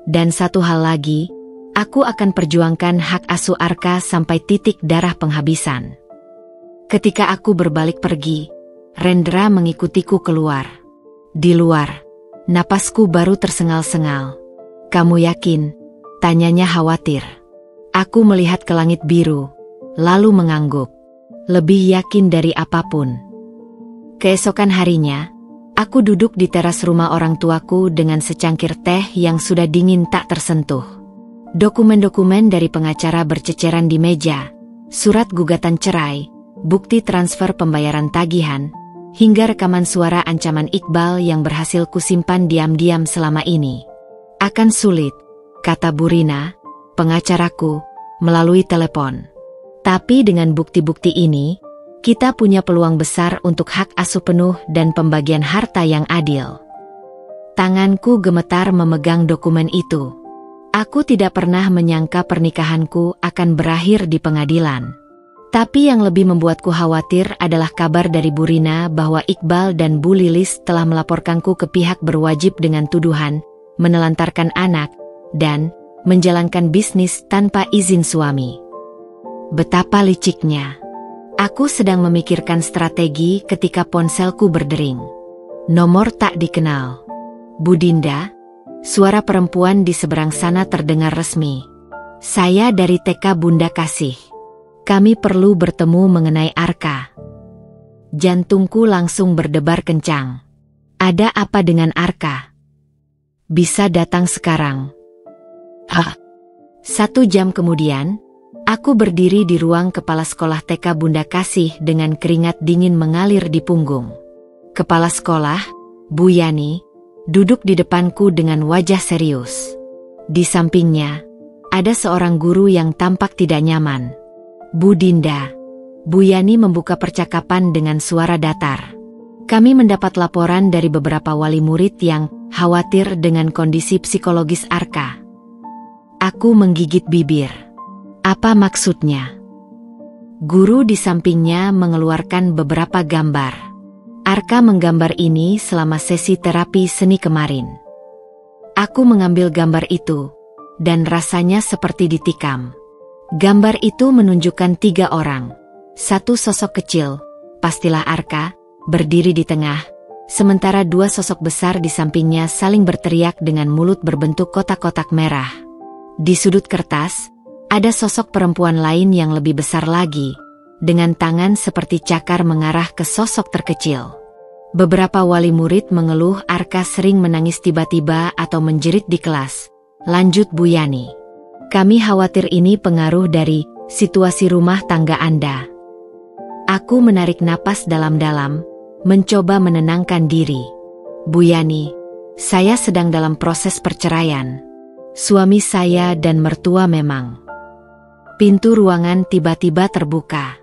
Dan satu hal lagi, aku akan perjuangkan hak asuh Arka sampai titik darah penghabisan. Ketika aku berbalik pergi, Rendra mengikutiku keluar. Di luar, napasku baru tersengal-sengal. Kamu yakin? Tanyanya khawatir. Aku melihat ke langit biru, lalu mengangguk. Lebih yakin dari apapun. Keesokan harinya, aku duduk di teras rumah orang tuaku dengan secangkir teh yang sudah dingin tak tersentuh. Dokumen-dokumen dari pengacara berceceran di meja, surat gugatan cerai, bukti transfer pembayaran tagihan, hingga rekaman suara ancaman Iqbal yang berhasil kusimpan diam-diam selama ini. Akan sulit, kata Burina, pengacaraku, melalui telepon. Tapi dengan bukti-bukti ini, kita punya peluang besar untuk hak asuh penuh dan pembagian harta yang adil. Tanganku gemetar memegang dokumen itu. Aku tidak pernah menyangka pernikahanku akan berakhir di pengadilan. Tapi yang lebih membuatku khawatir adalah kabar dari Burina bahwa Iqbal dan Bu Lilis telah melaporkanku ke pihak berwajib dengan tuduhan, menelantarkan anak, dan menjalankan bisnis tanpa izin suami. Betapa liciknya. Aku sedang memikirkan strategi ketika ponselku berdering. Nomor tak dikenal. Bu Dinda, suara perempuan di seberang sana terdengar resmi. Saya dari TK Bunda Kasih. Kami perlu bertemu mengenai Arka. Jantungku langsung berdebar kencang. Ada apa dengan Arka? Bisa datang sekarang. 1 jam kemudian, Aku berdiri di ruang kepala sekolah TK Bunda Kasih dengan keringat dingin mengalir di punggung. Kepala sekolah, Bu Yani, duduk di depanku dengan wajah serius. Di sampingnya, ada seorang guru yang tampak tidak nyaman. Bu Dinda, Bu Yani membuka percakapan dengan suara datar. Kami mendapat laporan dari beberapa wali murid yang khawatir dengan kondisi psikologis Arka. Aku menggigit bibir. Apa maksudnya? Guru di sampingnya mengeluarkan beberapa gambar. Arka menggambar ini selama sesi terapi seni kemarin. Aku mengambil gambar itu, dan rasanya seperti ditikam. Gambar itu menunjukkan 3 orang. Satu sosok kecil, pastilah Arka, berdiri di tengah, sementara 2 sosok besar di sampingnya saling berteriak dengan mulut berbentuk kotak-kotak merah. Di sudut kertas, ada sosok perempuan lain yang lebih besar lagi, dengan tangan seperti cakar mengarah ke sosok terkecil. Beberapa wali murid mengeluh Arka sering menangis tiba-tiba atau menjerit di kelas. Lanjut Bu Yani. Kami khawatir ini pengaruh dari situasi rumah tangga Anda. Aku menarik napas dalam-dalam, mencoba menenangkan diri. Bu Yani, saya sedang dalam proses perceraian. Suami saya dan mertua memang. Pintu ruangan tiba-tiba terbuka.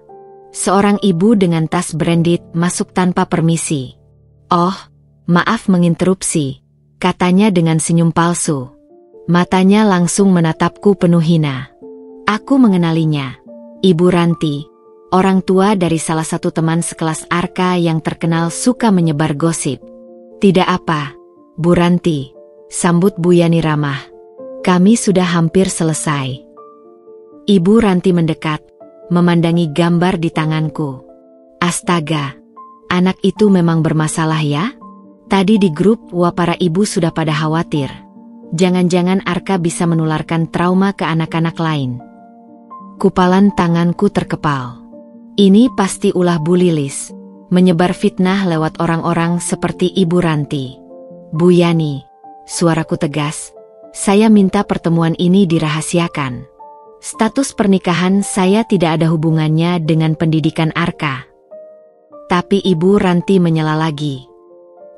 Seorang ibu dengan tas branded masuk tanpa permisi. Oh, maaf menginterupsi, katanya dengan senyum palsu. Matanya langsung menatapku penuh hina. Aku mengenalinya. Ibu Ranti, orang tua dari salah satu teman sekelas Arka yang terkenal suka menyebar gosip. Tidak apa, Bu Ranti, sambut Bu Yani ramah. Kami sudah hampir selesai. Ibu Ranti mendekat, memandangi gambar di tanganku. Astaga, anak itu memang bermasalah ya? Tadi di grup WA para ibu sudah pada khawatir. Jangan-jangan Arka bisa menularkan trauma ke anak-anak lain. Kupalan tanganku terkepal. Ini pasti ulah Bu Lilis, menyebar fitnah lewat orang-orang seperti Ibu Ranti. Bu Yani, suaraku tegas, saya minta pertemuan ini dirahasiakan. Status pernikahan saya tidak ada hubungannya dengan pendidikan Arka. Tapi Ibu Ranti menyela lagi.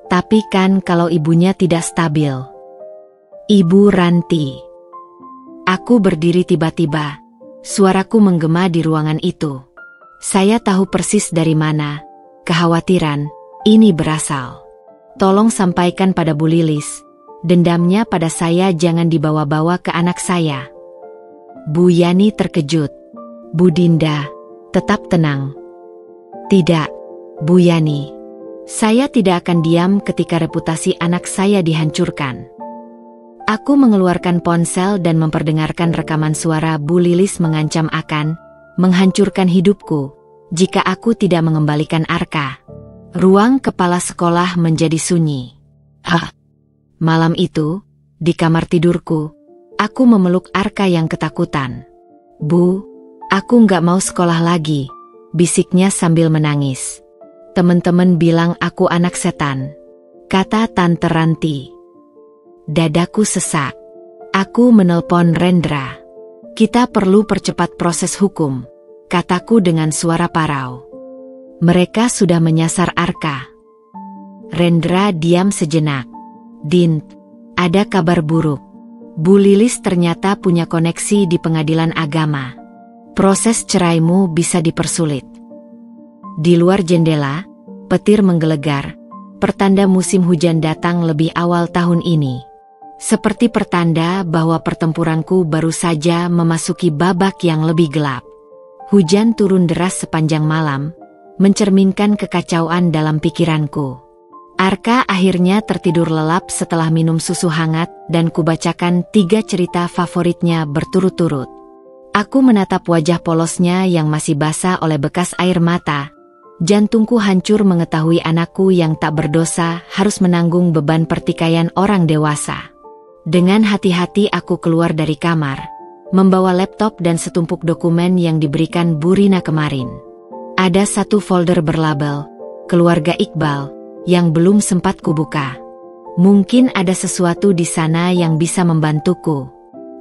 Tapi kan kalau ibunya tidak stabil. Ibu Ranti. Aku berdiri tiba-tiba. Suaraku menggema di ruangan itu. Saya tahu persis dari mana kekhawatiran ini berasal. Tolong sampaikan pada Bu Lilis, dendamnya pada saya jangan dibawa-bawa ke anak saya. Bu Yani terkejut. Bu Dinda, tetap tenang. Tidak, Bu Yani. Saya tidak akan diam ketika reputasi anak saya dihancurkan. Aku mengeluarkan ponsel dan memperdengarkan rekaman suara Bu Lilis mengancam akan menghancurkan hidupku jika aku tidak mengembalikan Arka. Ruang kepala sekolah menjadi sunyi. Malam itu, di kamar tidurku, aku memeluk Arka yang ketakutan. Bu, aku nggak mau sekolah lagi, bisiknya sambil menangis. Teman-teman bilang aku anak setan, kata Tante Ranti. Dadaku sesak. Aku menelpon Rendra. Kita perlu percepat proses hukum, kataku dengan suara parau. Mereka sudah menyasar Arka. Rendra diam sejenak. Din, ada kabar buruk. Bu Lilis ternyata punya koneksi di pengadilan agama. Proses ceraimu bisa dipersulit. Di luar jendela, petir menggelegar, pertanda musim hujan datang lebih awal tahun ini. Seperti pertanda bahwa pertempuranku baru saja memasuki babak yang lebih gelap. Hujan turun deras sepanjang malam, mencerminkan kekacauan dalam pikiranku. Arka akhirnya tertidur lelap setelah minum susu hangat dan kubacakan 3 cerita favoritnya berturut-turut. Aku menatap wajah polosnya yang masih basah oleh bekas air mata. Jantungku hancur mengetahui anakku yang tak berdosa harus menanggung beban pertikaian orang dewasa. Dengan hati-hati aku keluar dari kamar, membawa laptop dan setumpuk dokumen yang diberikan Bu Rina kemarin. Ada 1 folder berlabel Keluarga Iqbal yang belum sempat kubuka. Mungkin ada sesuatu di sana yang bisa membantuku.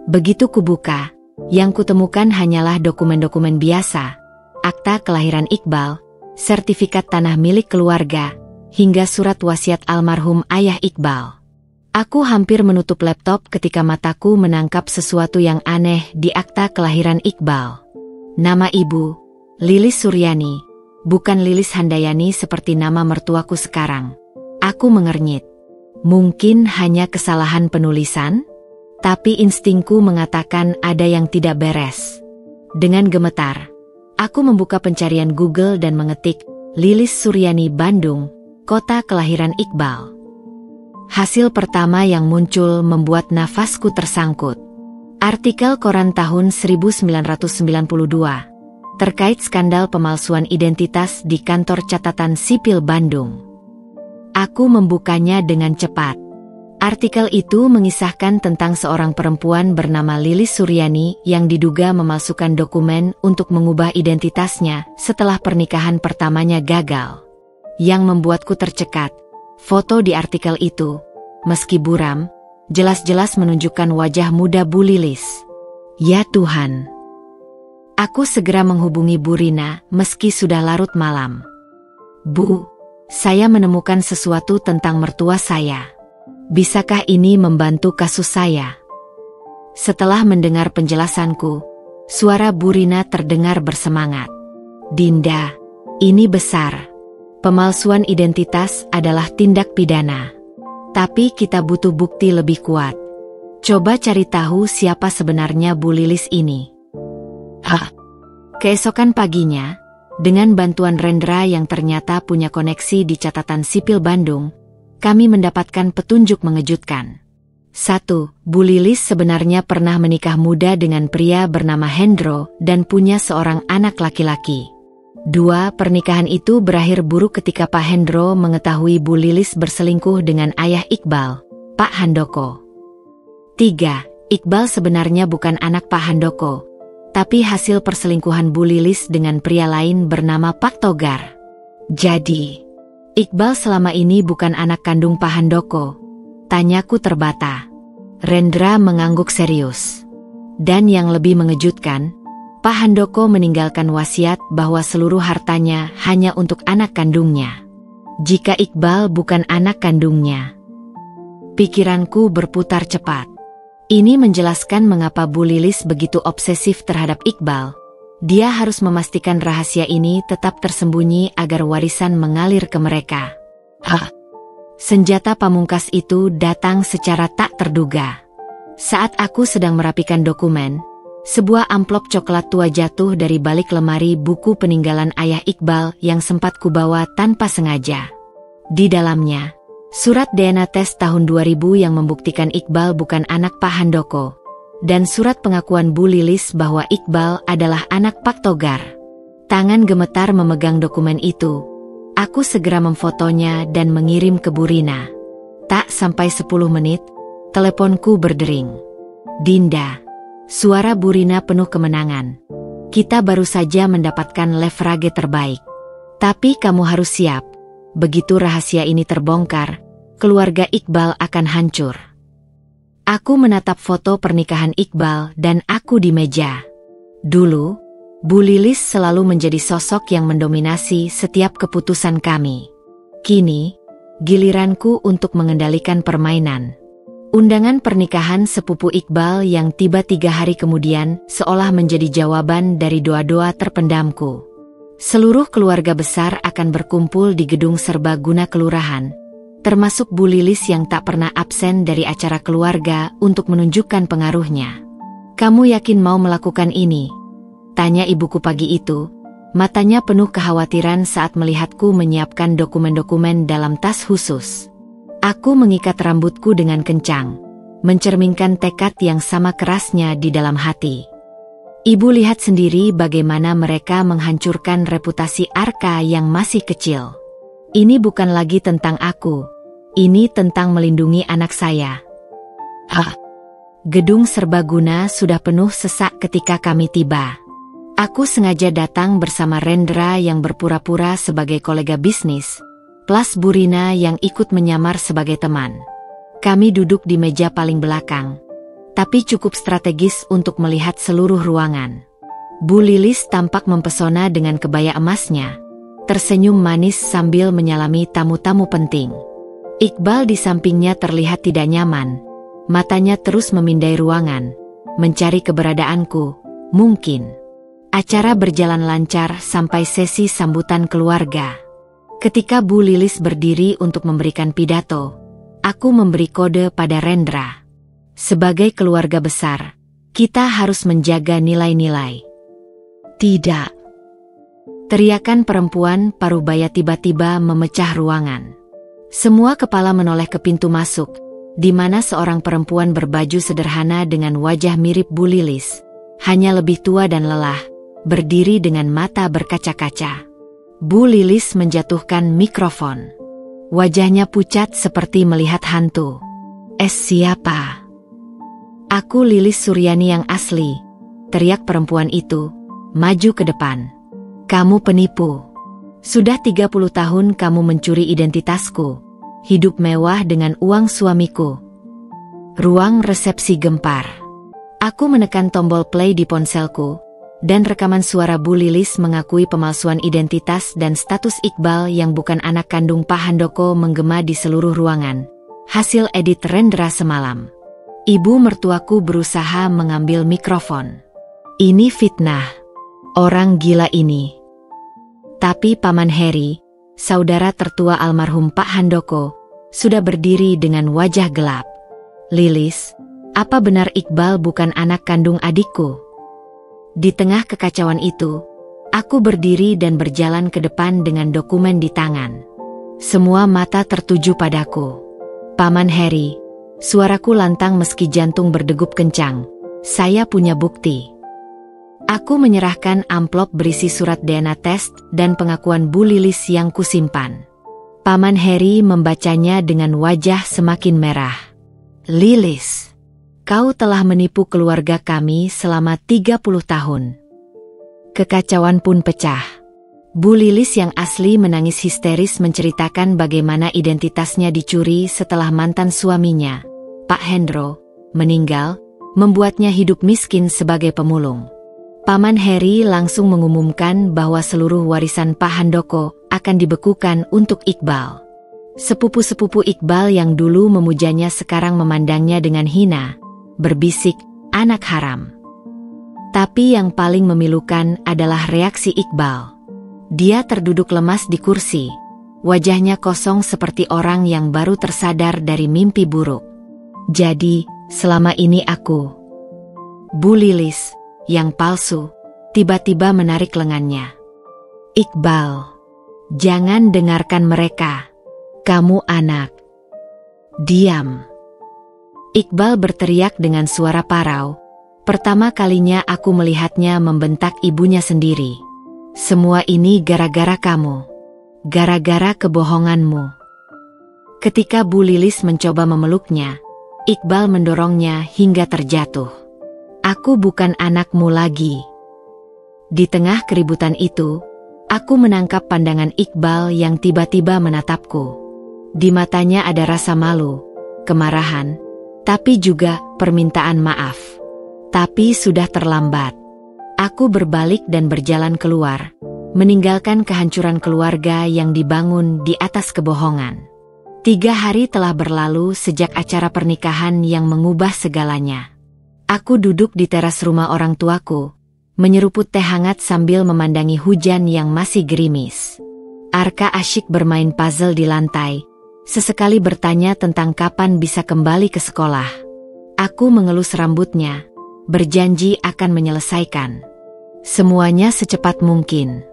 Begitu kubuka, Yang kutemukan hanyalah dokumen-dokumen biasa, akta kelahiran Iqbal, sertifikat tanah milik keluarga, hingga surat wasiat almarhum ayah Iqbal. Aku hampir menutup laptop ketika mataku menangkap sesuatu yang aneh di akta kelahiran Iqbal. Nama ibu, Lilis Suryani, bukan Lilis Handayani seperti nama mertuaku sekarang. Aku mengernyit. Mungkin hanya kesalahan penulisan? Tapi instingku mengatakan ada yang tidak beres. Dengan gemetar, aku membuka pencarian Google dan mengetik Lilis Suryani Bandung, kota kelahiran Iqbal. Hasil pertama yang muncul membuat nafasku tersangkut. Artikel koran tahun 1992 terkait skandal pemalsuan identitas di kantor catatan sipil Bandung. Aku membukanya dengan cepat. Artikel itu mengisahkan tentang seorang perempuan bernama Lilis Suryani yang diduga memalsukan dokumen untuk mengubah identitasnya setelah pernikahan pertamanya gagal. Yang membuatku tercekat, foto di artikel itu, meski buram, jelas-jelas menunjukkan wajah muda Bu Lilis. Ya Tuhan! Aku segera menghubungi Bu Rina meski sudah larut malam. Bu, saya menemukan sesuatu tentang mertua saya. Bisakah ini membantu kasus saya? Setelah mendengar penjelasanku, suara Bu Rina terdengar bersemangat. Dinda, ini besar. Pemalsuan identitas adalah tindak pidana. Tapi kita butuh bukti lebih kuat. Coba cari tahu siapa sebenarnya Bu Lilis ini. Keesokan paginya, dengan bantuan Rendra yang ternyata punya koneksi di catatan sipil Bandung, kami mendapatkan petunjuk mengejutkan. 1. Bu Lilis sebenarnya pernah menikah muda dengan pria bernama Hendro dan punya seorang anak laki-laki. 2. Pernikahan itu berakhir buruk ketika Pak Hendro mengetahui Bu Lilis berselingkuh dengan ayah Iqbal, Pak Handoko. 3. Iqbal sebenarnya bukan anak Pak Handoko, tapi hasil perselingkuhan Bu Lilis dengan pria lain bernama Pak Togar. Jadi, Iqbal selama ini bukan anak kandung Pak Handoko? Tanyaku terbata. Rendra mengangguk serius. Dan yang lebih mengejutkan, Pak Handoko meninggalkan wasiat bahwa seluruh hartanya hanya untuk anak kandungnya. Jika Iqbal bukan anak kandungnya. Pikiranku berputar cepat. Ini menjelaskan mengapa Bu Lilis begitu obsesif terhadap Iqbal. Dia harus memastikan rahasia ini tetap tersembunyi agar warisan mengalir ke mereka. Senjata pamungkas itu datang secara tak terduga. Saat aku sedang merapikan dokumen, sebuah amplop coklat tua jatuh dari balik lemari buku peninggalan ayah Iqbal yang sempat kubawa tanpa sengaja. Di dalamnya, surat DNA tes tahun 2000 yang membuktikan Iqbal bukan anak Pak Handoko. Dan surat pengakuan Bu Lilis bahwa Iqbal adalah anak Pak Togar. Tangan gemetar memegang dokumen itu. Aku segera memfotonya dan mengirim ke Bu Rina. Tak sampai 10 menit, teleponku berdering. Dinda, suara Bu Rina penuh kemenangan. Kita baru saja mendapatkan leverage terbaik. Tapi kamu harus siap. Begitu rahasia ini terbongkar, keluarga Iqbal akan hancur. Aku menatap foto pernikahan Iqbal dan aku di meja. Dulu, Bu Lilis selalu menjadi sosok yang mendominasi setiap keputusan kami. Kini, giliranku untuk mengendalikan permainan. Undangan pernikahan sepupu Iqbal yang tiba 3 hari kemudian seolah menjadi jawaban dari doa-doa terpendamku. Seluruh keluarga besar akan berkumpul di gedung serbaguna kelurahan. Termasuk Bu Lilis yang tak pernah absen dari acara keluarga untuk menunjukkan pengaruhnya. Kamu yakin mau melakukan ini? Tanya ibuku pagi itu, matanya penuh kekhawatiran saat melihatku menyiapkan dokumen-dokumen dalam tas khusus. Aku mengikat rambutku dengan kencang, mencerminkan tekad yang sama kerasnya di dalam hati. Ibu lihat sendiri bagaimana mereka menghancurkan reputasi Arka yang masih kecil. Ini bukan lagi tentang aku. Ini tentang melindungi anak saya. Gedung serbaguna sudah penuh sesak ketika kami tiba. Aku sengaja datang bersama Rendra yang berpura-pura sebagai kolega bisnis, plus Bu Rina yang ikut menyamar sebagai teman. Kami duduk di meja paling belakang. tapi cukup strategis untuk melihat seluruh ruangan. Bu Lilis tampak mempesona dengan kebaya emasnya, tersenyum manis sambil menyalami tamu-tamu penting. Iqbal di sampingnya terlihat tidak nyaman, matanya terus memindai ruangan, mencari keberadaanku. Mungkin acara berjalan lancar sampai sesi sambutan keluarga. Ketika Bu Lilis berdiri untuk memberikan pidato, aku memberi kode pada Rendra. Sebagai keluarga besar, kita harus menjaga nilai-nilai. Tidak. Teriakan perempuan parubaya tiba-tiba memecah ruangan. Semua kepala menoleh ke pintu masuk, di mana seorang perempuan berbaju sederhana dengan wajah mirip Bu Lilis, hanya lebih tua dan lelah, berdiri dengan mata berkaca-kaca. Bu Lilis menjatuhkan mikrofon. Wajahnya pucat seperti melihat hantu. Siapa? Aku Lilis Suryani yang asli, teriak perempuan itu, maju ke depan. Kamu penipu. Sudah 30 tahun kamu mencuri identitasku, hidup mewah dengan uang suamiku. Ruang resepsi gempar. Aku menekan tombol play di ponselku, dan rekaman suara Bu Lilis mengakui pemalsuan identitas dan status Iqbal yang bukan anak kandung Pak Handoko menggema di seluruh ruangan. Hasil edit Rendra semalam. Ibu mertuaku berusaha mengambil mikrofon. Ini fitnah. Orang gila ini. Tapi Paman Heri, saudara tertua almarhum Pak Handoko, sudah berdiri dengan wajah gelap. Lilis, apa benar Iqbal bukan anak kandung adikku? Di tengah kekacauan itu, aku berdiri dan berjalan ke depan dengan dokumen di tangan. Semua mata tertuju padaku. Paman Heri, suaraku lantang meski jantung berdegup kencang. Saya punya bukti. Aku menyerahkan amplop berisi surat DNA test dan pengakuan Bu Lilis yang kusimpan. Paman Heri membacanya dengan wajah semakin merah. Lilis, kau telah menipu keluarga kami selama 30 tahun. Kekacauan pun pecah. Bu Lilis yang asli menangis histeris menceritakan bagaimana identitasnya dicuri setelah mantan suaminya, Pak Hendro, meninggal, membuatnya hidup miskin sebagai pemulung. Paman Heri langsung mengumumkan bahwa seluruh warisan Pak Handoko akan dibekukan untuk Iqbal. Sepupu-sepupu Iqbal yang dulu memujanya sekarang memandangnya dengan hina, berbisik, anak haram. Tapi yang paling memilukan adalah reaksi Iqbal. Dia terduduk lemas di kursi, wajahnya kosong seperti orang yang baru tersadar dari mimpi buruk. Jadi, selama ini aku, Bu Lilis, yang palsu, tiba-tiba menarik lengannya. Iqbal, jangan dengarkan mereka. Kamu anak. Diam. Iqbal berteriak dengan suara parau. Pertama kalinya aku melihatnya membentak ibunya sendiri. Semua ini gara-gara kamu. Gara-gara kebohonganmu. Ketika Bu Lilis mencoba memeluknya, Iqbal mendorongnya hingga terjatuh. Aku bukan anakmu lagi. Di tengah keributan itu, aku menangkap pandangan Iqbal yang tiba-tiba menatapku. Di matanya ada rasa malu, kemarahan, tapi juga permintaan maaf. Tapi sudah terlambat. Aku berbalik dan berjalan keluar, meninggalkan kehancuran keluarga yang dibangun di atas kebohongan. 3 hari telah berlalu sejak acara pernikahan yang mengubah segalanya. Aku duduk di teras rumah orang tuaku, menyeruput teh hangat sambil memandangi hujan yang masih gerimis. Arka asyik bermain puzzle di lantai, sesekali bertanya tentang kapan bisa kembali ke sekolah. Aku mengelus rambutnya, berjanji akan menyelesaikan semuanya secepat mungkin.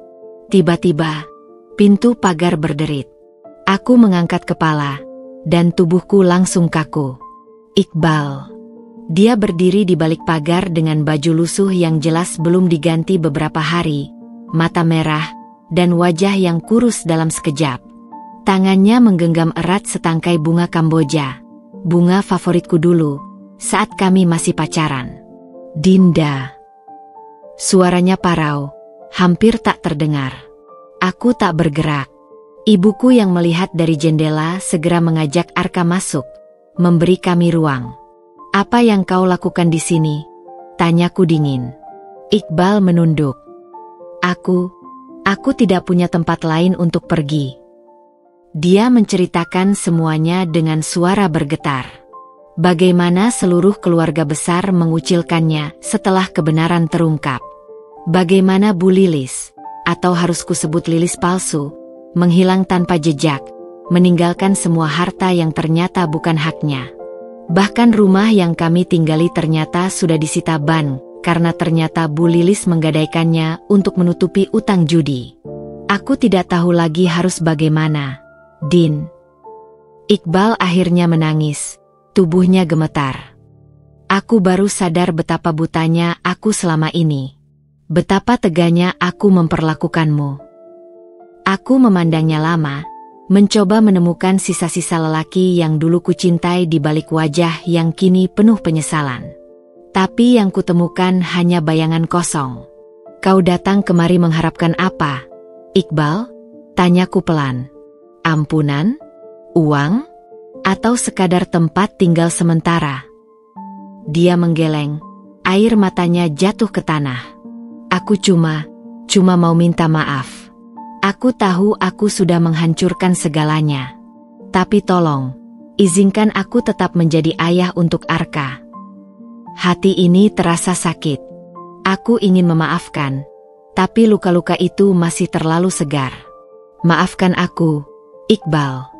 Tiba-tiba, pintu pagar berderit. Aku mengangkat kepala, dan tubuhku langsung kaku. Iqbal. Dia berdiri di balik pagar dengan baju lusuh yang jelas belum diganti beberapa hari, mata merah, dan wajah yang kurus dalam sekejap. Tangannya menggenggam erat setangkai bunga Kamboja, bunga favoritku dulu, saat kami masih pacaran. Dinda. Suaranya parau, hampir tak terdengar. Aku tak bergerak. Ibuku yang melihat dari jendela segera mengajak Arka masuk, memberi kami ruang. Apa yang kau lakukan di sini? Tanyaku dingin. Iqbal menunduk. Aku tidak punya tempat lain untuk pergi. Dia menceritakan semuanya dengan suara bergetar. Bagaimana seluruh keluarga besar mengucilkannya setelah kebenaran terungkap. Bagaimana Bu Lilis, atau harus kusebut Lilis palsu, menghilang tanpa jejak, meninggalkan semua harta yang ternyata bukan haknya. Bahkan rumah yang kami tinggali ternyata sudah disita bank, karena ternyata Bu Lilis menggadaikannya untuk menutupi utang judi. Aku tidak tahu lagi harus bagaimana, Din. Iqbal akhirnya menangis, tubuhnya gemetar. Aku baru sadar betapa butanya aku selama ini. Betapa teganya aku memperlakukanmu. Aku memandangnya lama, mencoba menemukan sisa-sisa lelaki yang dulu kucintai di balik wajah yang kini penuh penyesalan. Tapi yang kutemukan hanya bayangan kosong. Kau datang kemari mengharapkan apa, Iqbal? Tanyaku pelan. Ampunan? Uang? Atau sekadar tempat tinggal sementara? Dia menggeleng, air matanya jatuh ke tanah. Aku cuma mau minta maaf. Aku tahu aku sudah menghancurkan segalanya. Tapi tolong, izinkan aku tetap menjadi ayah untuk Arka. Hati ini terasa sakit. Aku ingin memaafkan, tapi luka-luka itu masih terlalu segar. Maafkan aku, Iqbal.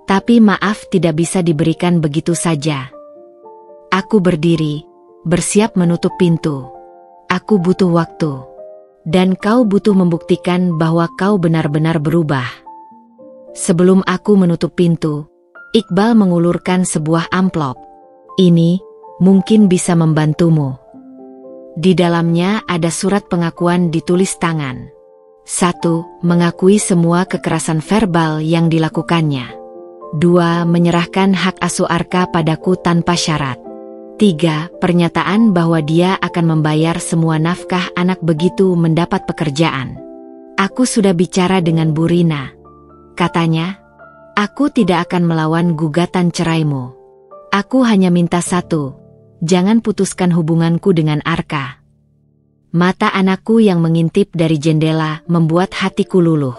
Tapi maaf tidak bisa diberikan begitu saja. Aku berdiri, bersiap menutup pintu. Aku butuh waktu. Dan kau butuh membuktikan bahwa kau benar-benar berubah. Sebelum aku menutup pintu, Iqbal mengulurkan sebuah amplop. Ini mungkin bisa membantumu. Di dalamnya ada surat pengakuan ditulis tangan. 1. Mengakui semua kekerasan verbal yang dilakukannya. 2. Menyerahkan hak asuh Arka padaku tanpa syarat. 3. Pernyataan bahwa dia akan membayar semua nafkah anak begitu mendapat pekerjaan. Aku sudah bicara dengan Bu Rina. Katanya, aku tidak akan melawan gugatan ceraimu. Aku hanya minta satu. Jangan putuskan hubunganku dengan Arka. Mata anakku yang mengintip dari jendela membuat hatiku luluh.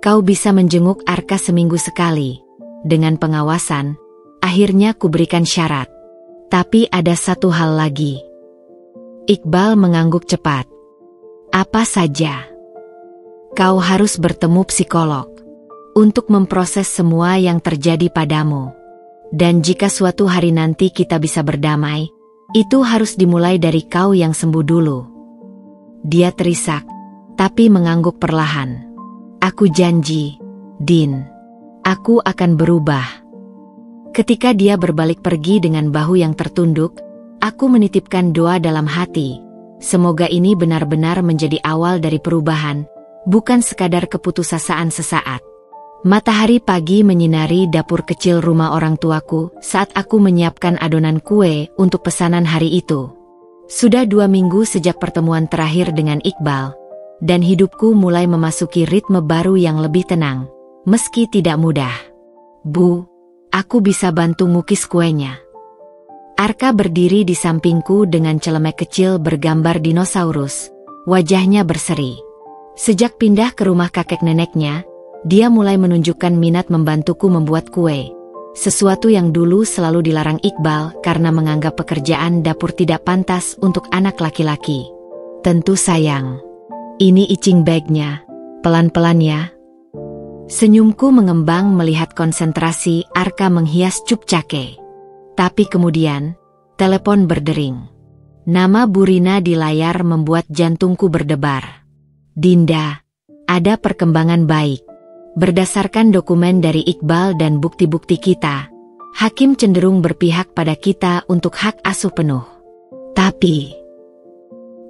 Kau bisa menjenguk Arka seminggu sekali. Dengan pengawasan, akhirnya kuberikan syarat. Tapi ada satu hal lagi. Iqbal mengangguk cepat. Apa saja? Kau harus bertemu psikolog. Untuk memproses semua yang terjadi padamu. Dan jika suatu hari nanti kita bisa berdamai, itu harus dimulai dari kau yang sembuh dulu. Dia terisak, tapi mengangguk perlahan. Aku janji, Din. Aku akan berubah. Ketika dia berbalik pergi dengan bahu yang tertunduk, aku menitipkan doa dalam hati. Semoga ini benar-benar menjadi awal dari perubahan, bukan sekadar keputusasaan sesaat. Matahari pagi menyinari dapur kecil rumah orang tuaku saat aku menyiapkan adonan kue untuk pesanan hari itu. Sudah 2 minggu sejak pertemuan terakhir dengan Iqbal, dan hidupku mulai memasuki ritme baru yang lebih tenang, meski tidak mudah. Bu, aku bisa bantu ngukis kuenya. Arka berdiri di sampingku dengan celemek kecil bergambar dinosaurus, wajahnya berseri. Sejak pindah ke rumah kakek neneknya, dia mulai menunjukkan minat membantuku membuat kue. Sesuatu yang dulu selalu dilarang Iqbal karena menganggap pekerjaan dapur tidak pantas untuk anak laki-laki. Tentu sayang. Ini icing bagnya. Pelan-pelan ya. Senyumku mengembang melihat konsentrasi Arka menghias cup cake. Tapi kemudian, telepon berdering. Nama Bu Rina di layar membuat jantungku berdebar. Dinda, ada perkembangan baik. Berdasarkan dokumen dari Iqbal dan bukti-bukti kita, hakim cenderung berpihak pada kita untuk hak asuh penuh. Tapi,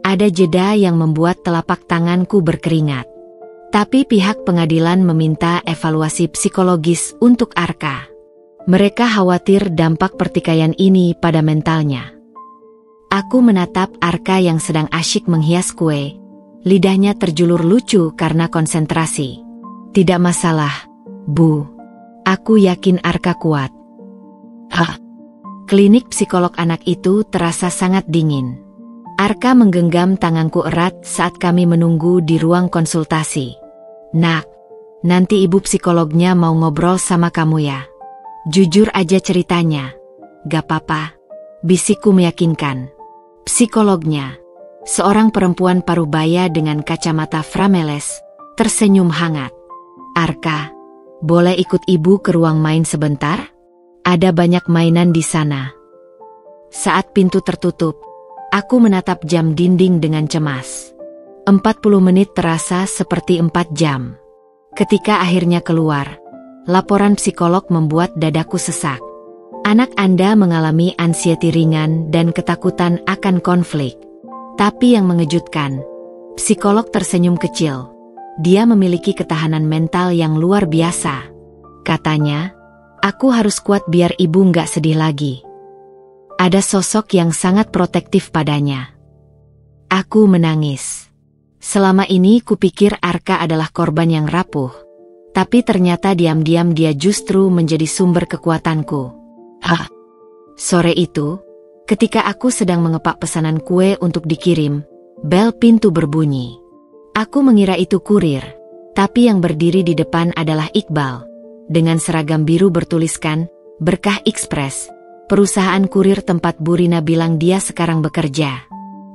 ada jeda yang membuat telapak tanganku berkeringat. Tapi pihak pengadilan meminta evaluasi psikologis untuk Arka. Mereka khawatir dampak pertikaian ini pada mentalnya. Aku menatap Arka yang sedang asyik menghias kue. Lidahnya terjulur lucu karena konsentrasi. Tidak masalah, Bu. Aku yakin Arka kuat. Klinik psikolog anak itu terasa sangat dingin. Arka menggenggam tanganku erat saat kami menunggu di ruang konsultasi. Nak, nanti ibu psikolognya mau ngobrol sama kamu ya. Jujur aja ceritanya. Gak apa-apa, bisikku meyakinkan. Psikolognya, seorang perempuan parubaya dengan kacamata frameles, tersenyum hangat. Arka, boleh ikut ibu ke ruang main sebentar? Ada banyak mainan di sana. Saat pintu tertutup, aku menatap jam dinding dengan cemas. 40 menit terasa seperti 4 jam. Ketika akhirnya keluar, laporan psikolog membuat dadaku sesak. Anak Anda mengalami anxiety ringan dan ketakutan akan konflik. Tapi yang mengejutkan, psikolog tersenyum kecil. Dia memiliki ketahanan mental yang luar biasa. Katanya, aku harus kuat biar ibu nggak sedih lagi. Ada sosok yang sangat protektif padanya. Aku menangis. Selama ini kupikir Arka adalah korban yang rapuh. Tapi ternyata diam-diam dia justru menjadi sumber kekuatanku. Sore itu, ketika aku sedang mengepak pesanan kue untuk dikirim, bel pintu berbunyi. Aku mengira itu kurir, tapi yang berdiri di depan adalah Iqbal. Dengan seragam biru bertuliskan, Berkah Express, perusahaan kurir tempat Bu Rina bilang dia sekarang bekerja.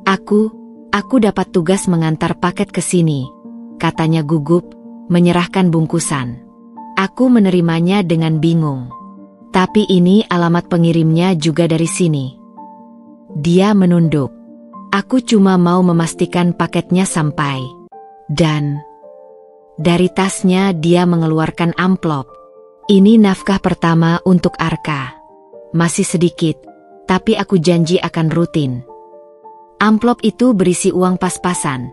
Aku dapat tugas mengantar paket ke sini, katanya gugup, menyerahkan bungkusan. Aku menerimanya dengan bingung. Tapi ini alamat pengirimnya juga dari sini. Dia menunduk. Aku cuma mau memastikan paketnya sampai. Dan dari tasnya dia mengeluarkan amplop. Ini nafkah pertama untuk Arka. Masih sedikit, tapi aku janji akan rutin. Amplop itu berisi uang pas-pasan.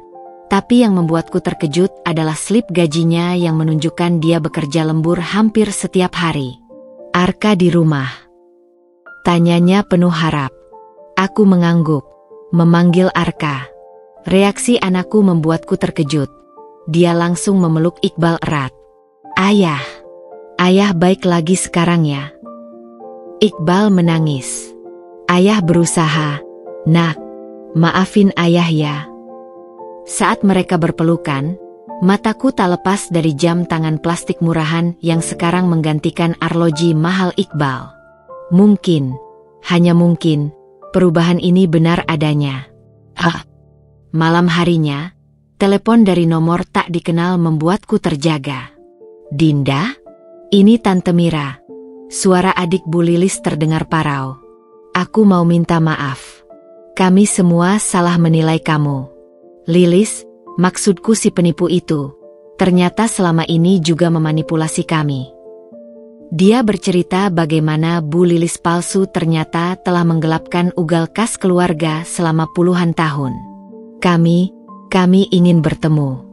Tapi yang membuatku terkejut adalah slip gajinya yang menunjukkan dia bekerja lembur hampir setiap hari. Arka di rumah? Tanyanya penuh harap. Aku mengangguk, memanggil Arka. Reaksi anakku membuatku terkejut. Dia langsung memeluk Iqbal erat. Ayah baik lagi sekarang ya. Iqbal menangis. Ayah berusaha. Nak, maafin ayah ya. Saat mereka berpelukan, mataku tak lepas dari jam tangan plastik murahan yang sekarang menggantikan arloji mahal Iqbal. Mungkin, hanya mungkin, perubahan ini benar adanya. Malam harinya, telepon dari nomor tak dikenal membuatku terjaga. Dinda? Ini Tante Mira. Suara adik Bu Lilis terdengar parau. Aku mau minta maaf. Kami semua salah menilai kamu. Lilis, maksudku si penipu itu, ternyata selama ini juga memanipulasi kami. Dia bercerita bagaimana Bu Lilis palsu ternyata telah menggelapkan ugal kas keluarga selama puluhan tahun. Kami ingin bertemu.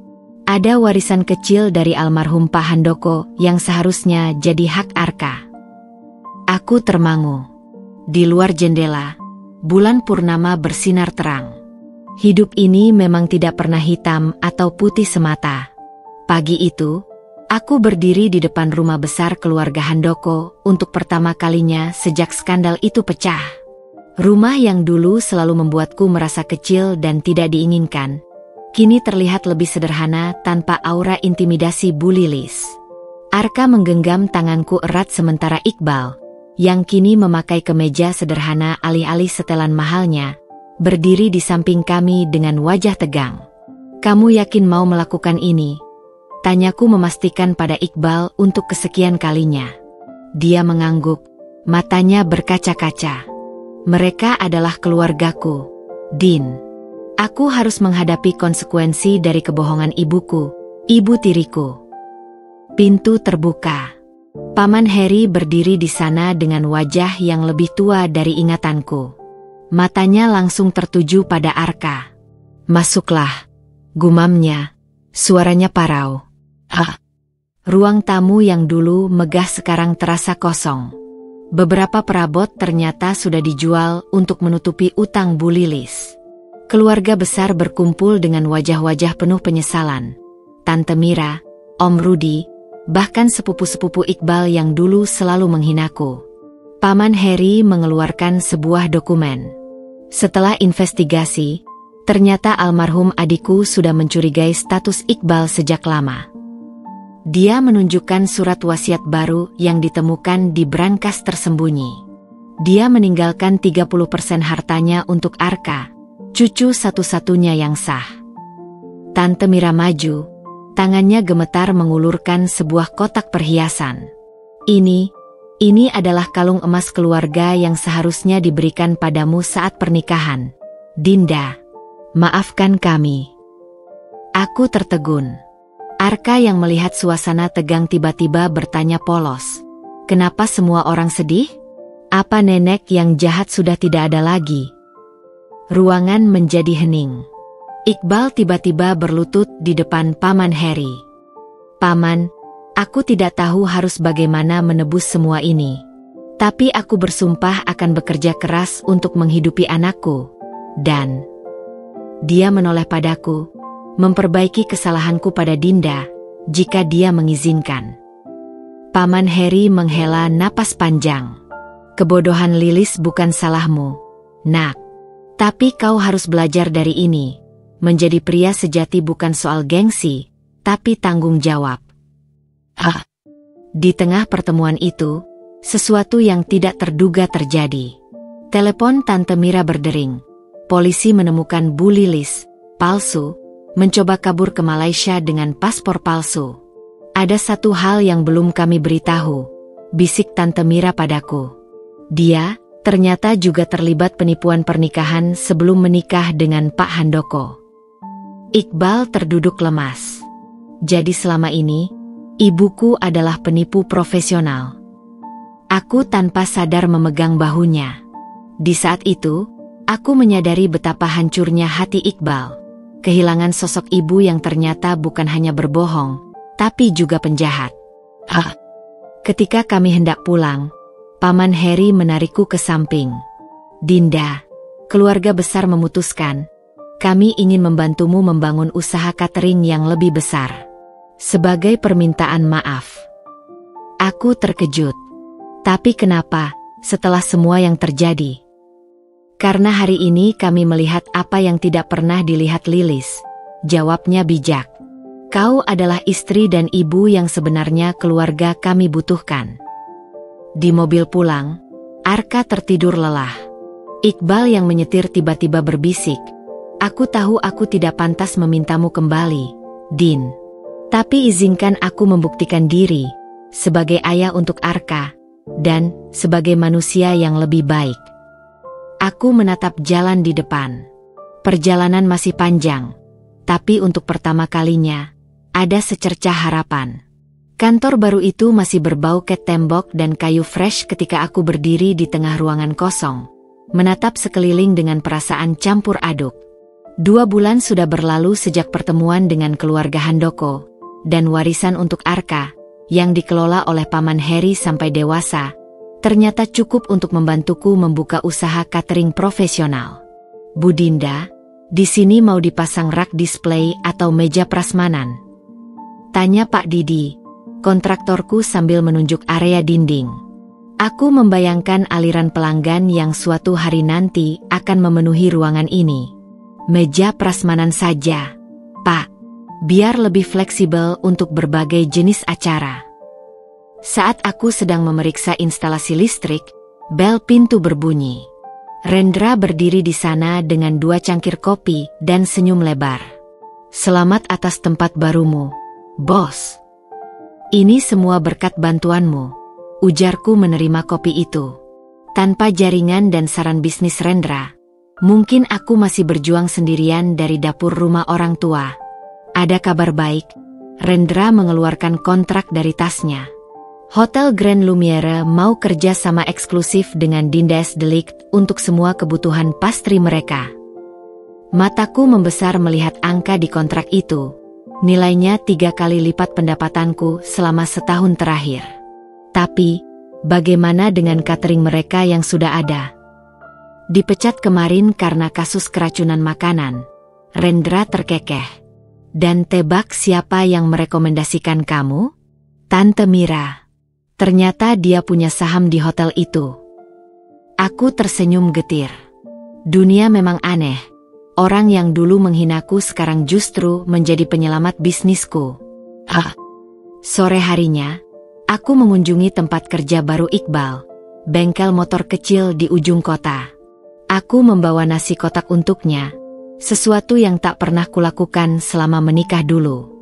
Ada warisan kecil dari almarhum Pak Handoko yang seharusnya jadi hak Arka. Aku termangu. Di luar jendela, bulan purnama bersinar terang. Hidup ini memang tidak pernah hitam atau putih semata. Pagi itu, aku berdiri di depan rumah besar keluarga Handoko untuk pertama kalinya sejak skandal itu pecah. Rumah yang dulu selalu membuatku merasa kecil dan tidak diinginkan, kini terlihat lebih sederhana tanpa aura intimidasi Bu Lilis. Arka menggenggam tanganku erat sementara Iqbal, yang kini memakai kemeja sederhana alih-alih setelan mahalnya, berdiri di samping kami dengan wajah tegang. Kamu yakin mau melakukan ini? Tanyaku memastikan pada Iqbal untuk kesekian kalinya. Dia mengangguk, matanya berkaca-kaca. Mereka adalah keluargaku, Din. Aku harus menghadapi konsekuensi dari kebohongan ibuku, ibu tiriku. Pintu terbuka. Paman Heri berdiri di sana dengan wajah yang lebih tua dari ingatanku. Matanya langsung tertuju pada Arka. Masuklah, gumamnya, suaranya parau. Ruang tamu yang dulu megah sekarang terasa kosong. Beberapa perabot ternyata sudah dijual untuk menutupi utang Bu Lilis. Keluarga besar berkumpul dengan wajah-wajah penuh penyesalan. Tante Mira, Om Rudi, bahkan sepupu-sepupu Iqbal yang dulu selalu menghinaku. Paman Harry mengeluarkan sebuah dokumen. Setelah investigasi, ternyata almarhum adikku sudah mencurigai status Iqbal sejak lama. Dia menunjukkan surat wasiat baru yang ditemukan di brankas tersembunyi. Dia meninggalkan 30% hartanya untuk Arka, cucu satu-satunya yang sah. Tante Mira maju, tangannya gemetar mengulurkan sebuah kotak perhiasan. Ini adalah kalung emas keluarga yang seharusnya diberikan padamu saat pernikahan. Dinda, maafkan kami. Aku tertegun. Arka yang melihat suasana tegang tiba-tiba bertanya polos. Kenapa semua orang sedih? Apa nenek yang jahat sudah tidak ada lagi? Ruangan menjadi hening. Iqbal tiba-tiba berlutut di depan Paman Harry. Paman, aku tidak tahu harus bagaimana menebus semua ini. Tapi aku bersumpah akan bekerja keras untuk menghidupi anakku. Dan dia menoleh padaku, memperbaiki kesalahanku pada Dinda, jika dia mengizinkan. Paman Harry menghela napas panjang. Kebodohan Lilis bukan salahmu, nak. Tapi kau harus belajar dari ini. Menjadi pria sejati bukan soal gengsi, tapi tanggung jawab. Di tengah pertemuan itu, sesuatu yang tidak terduga terjadi. Telepon Tante Mira berdering. Polisi menemukan Bu Lilis, palsu, mencoba kabur ke Malaysia dengan paspor palsu. Ada satu hal yang belum kami beritahu, bisik Tante Mira padaku. Dia ternyata juga terlibat penipuan pernikahan sebelum menikah dengan Pak Handoko. Iqbal terduduk lemas. Jadi selama ini, ibuku adalah penipu profesional. Aku tanpa sadar memegang bahunya. Di saat itu, aku menyadari betapa hancurnya hati Iqbal. Kehilangan sosok ibu yang ternyata bukan hanya berbohong, tapi juga penjahat. Ketika kami hendak pulang, Paman Harry menarikku ke samping. Dinda, keluarga besar memutuskan, kami ingin membantumu membangun usaha catering yang lebih besar. Sebagai permintaan maaf. Aku terkejut. Tapi kenapa, setelah semua yang terjadi? Karena hari ini kami melihat apa yang tidak pernah dilihat Lilis. Jawabnya bijak. Kau adalah istri dan ibu yang sebenarnya keluarga kami butuhkan. Di mobil pulang, Arka tertidur lelah. Iqbal yang menyetir tiba-tiba berbisik, aku tahu aku tidak pantas memintamu kembali, Din. Tapi izinkan aku membuktikan diri, sebagai ayah untuk Arka, dan sebagai manusia yang lebih baik. Aku menatap jalan di depan. Perjalanan masih panjang, tapi untuk pertama kalinya, ada secercah harapan. Kantor baru itu masih berbau cat tembok dan kayu fresh ketika aku berdiri di tengah ruangan kosong, menatap sekeliling dengan perasaan campur aduk. 2 bulan sudah berlalu sejak pertemuan dengan keluarga Handoko, dan warisan untuk Arka, yang dikelola oleh Paman Harry sampai dewasa, ternyata cukup untuk membantuku membuka usaha catering profesional. Bu Dinda, di sini mau dipasang rak display atau meja prasmanan? Tanya Pak Didi, kontraktorku sambil menunjuk area dinding. Aku membayangkan aliran pelanggan yang suatu hari nanti akan memenuhi ruangan ini. Meja prasmanan saja, Pak. Biar lebih fleksibel untuk berbagai jenis acara. Saat aku sedang memeriksa instalasi listrik, bel pintu berbunyi. Rendra berdiri di sana dengan 2 cangkir kopi dan senyum lebar. Selamat atas tempat barumu, bos. Ini semua berkat bantuanmu, ujarku menerima kopi itu. Tanpa jaringan dan saran bisnis Rendra, mungkin aku masih berjuang sendirian dari dapur rumah orang tua. Ada kabar baik, Rendra mengeluarkan kontrak dari tasnya. Hotel Grand Lumiere mau kerja sama eksklusif dengan Dinda S. Delict untuk semua kebutuhan pastry mereka. Mataku membesar melihat angka di kontrak itu. Nilainya 3 kali lipat pendapatanku selama setahun terakhir. Tapi, bagaimana dengan catering mereka yang sudah ada? Dipecat kemarin karena kasus keracunan makanan. Rendra terkekeh. Dan tebak siapa yang merekomendasikan kamu? Tante Mira. Ternyata dia punya saham di hotel itu. Aku tersenyum getir. Dunia memang aneh. Orang yang dulu menghinaku sekarang justru menjadi penyelamat bisnisku. Sore harinya, aku mengunjungi tempat kerja baru Iqbal, bengkel motor kecil di ujung kota. Aku membawa nasi kotak untuknya, sesuatu yang tak pernah kulakukan selama menikah dulu.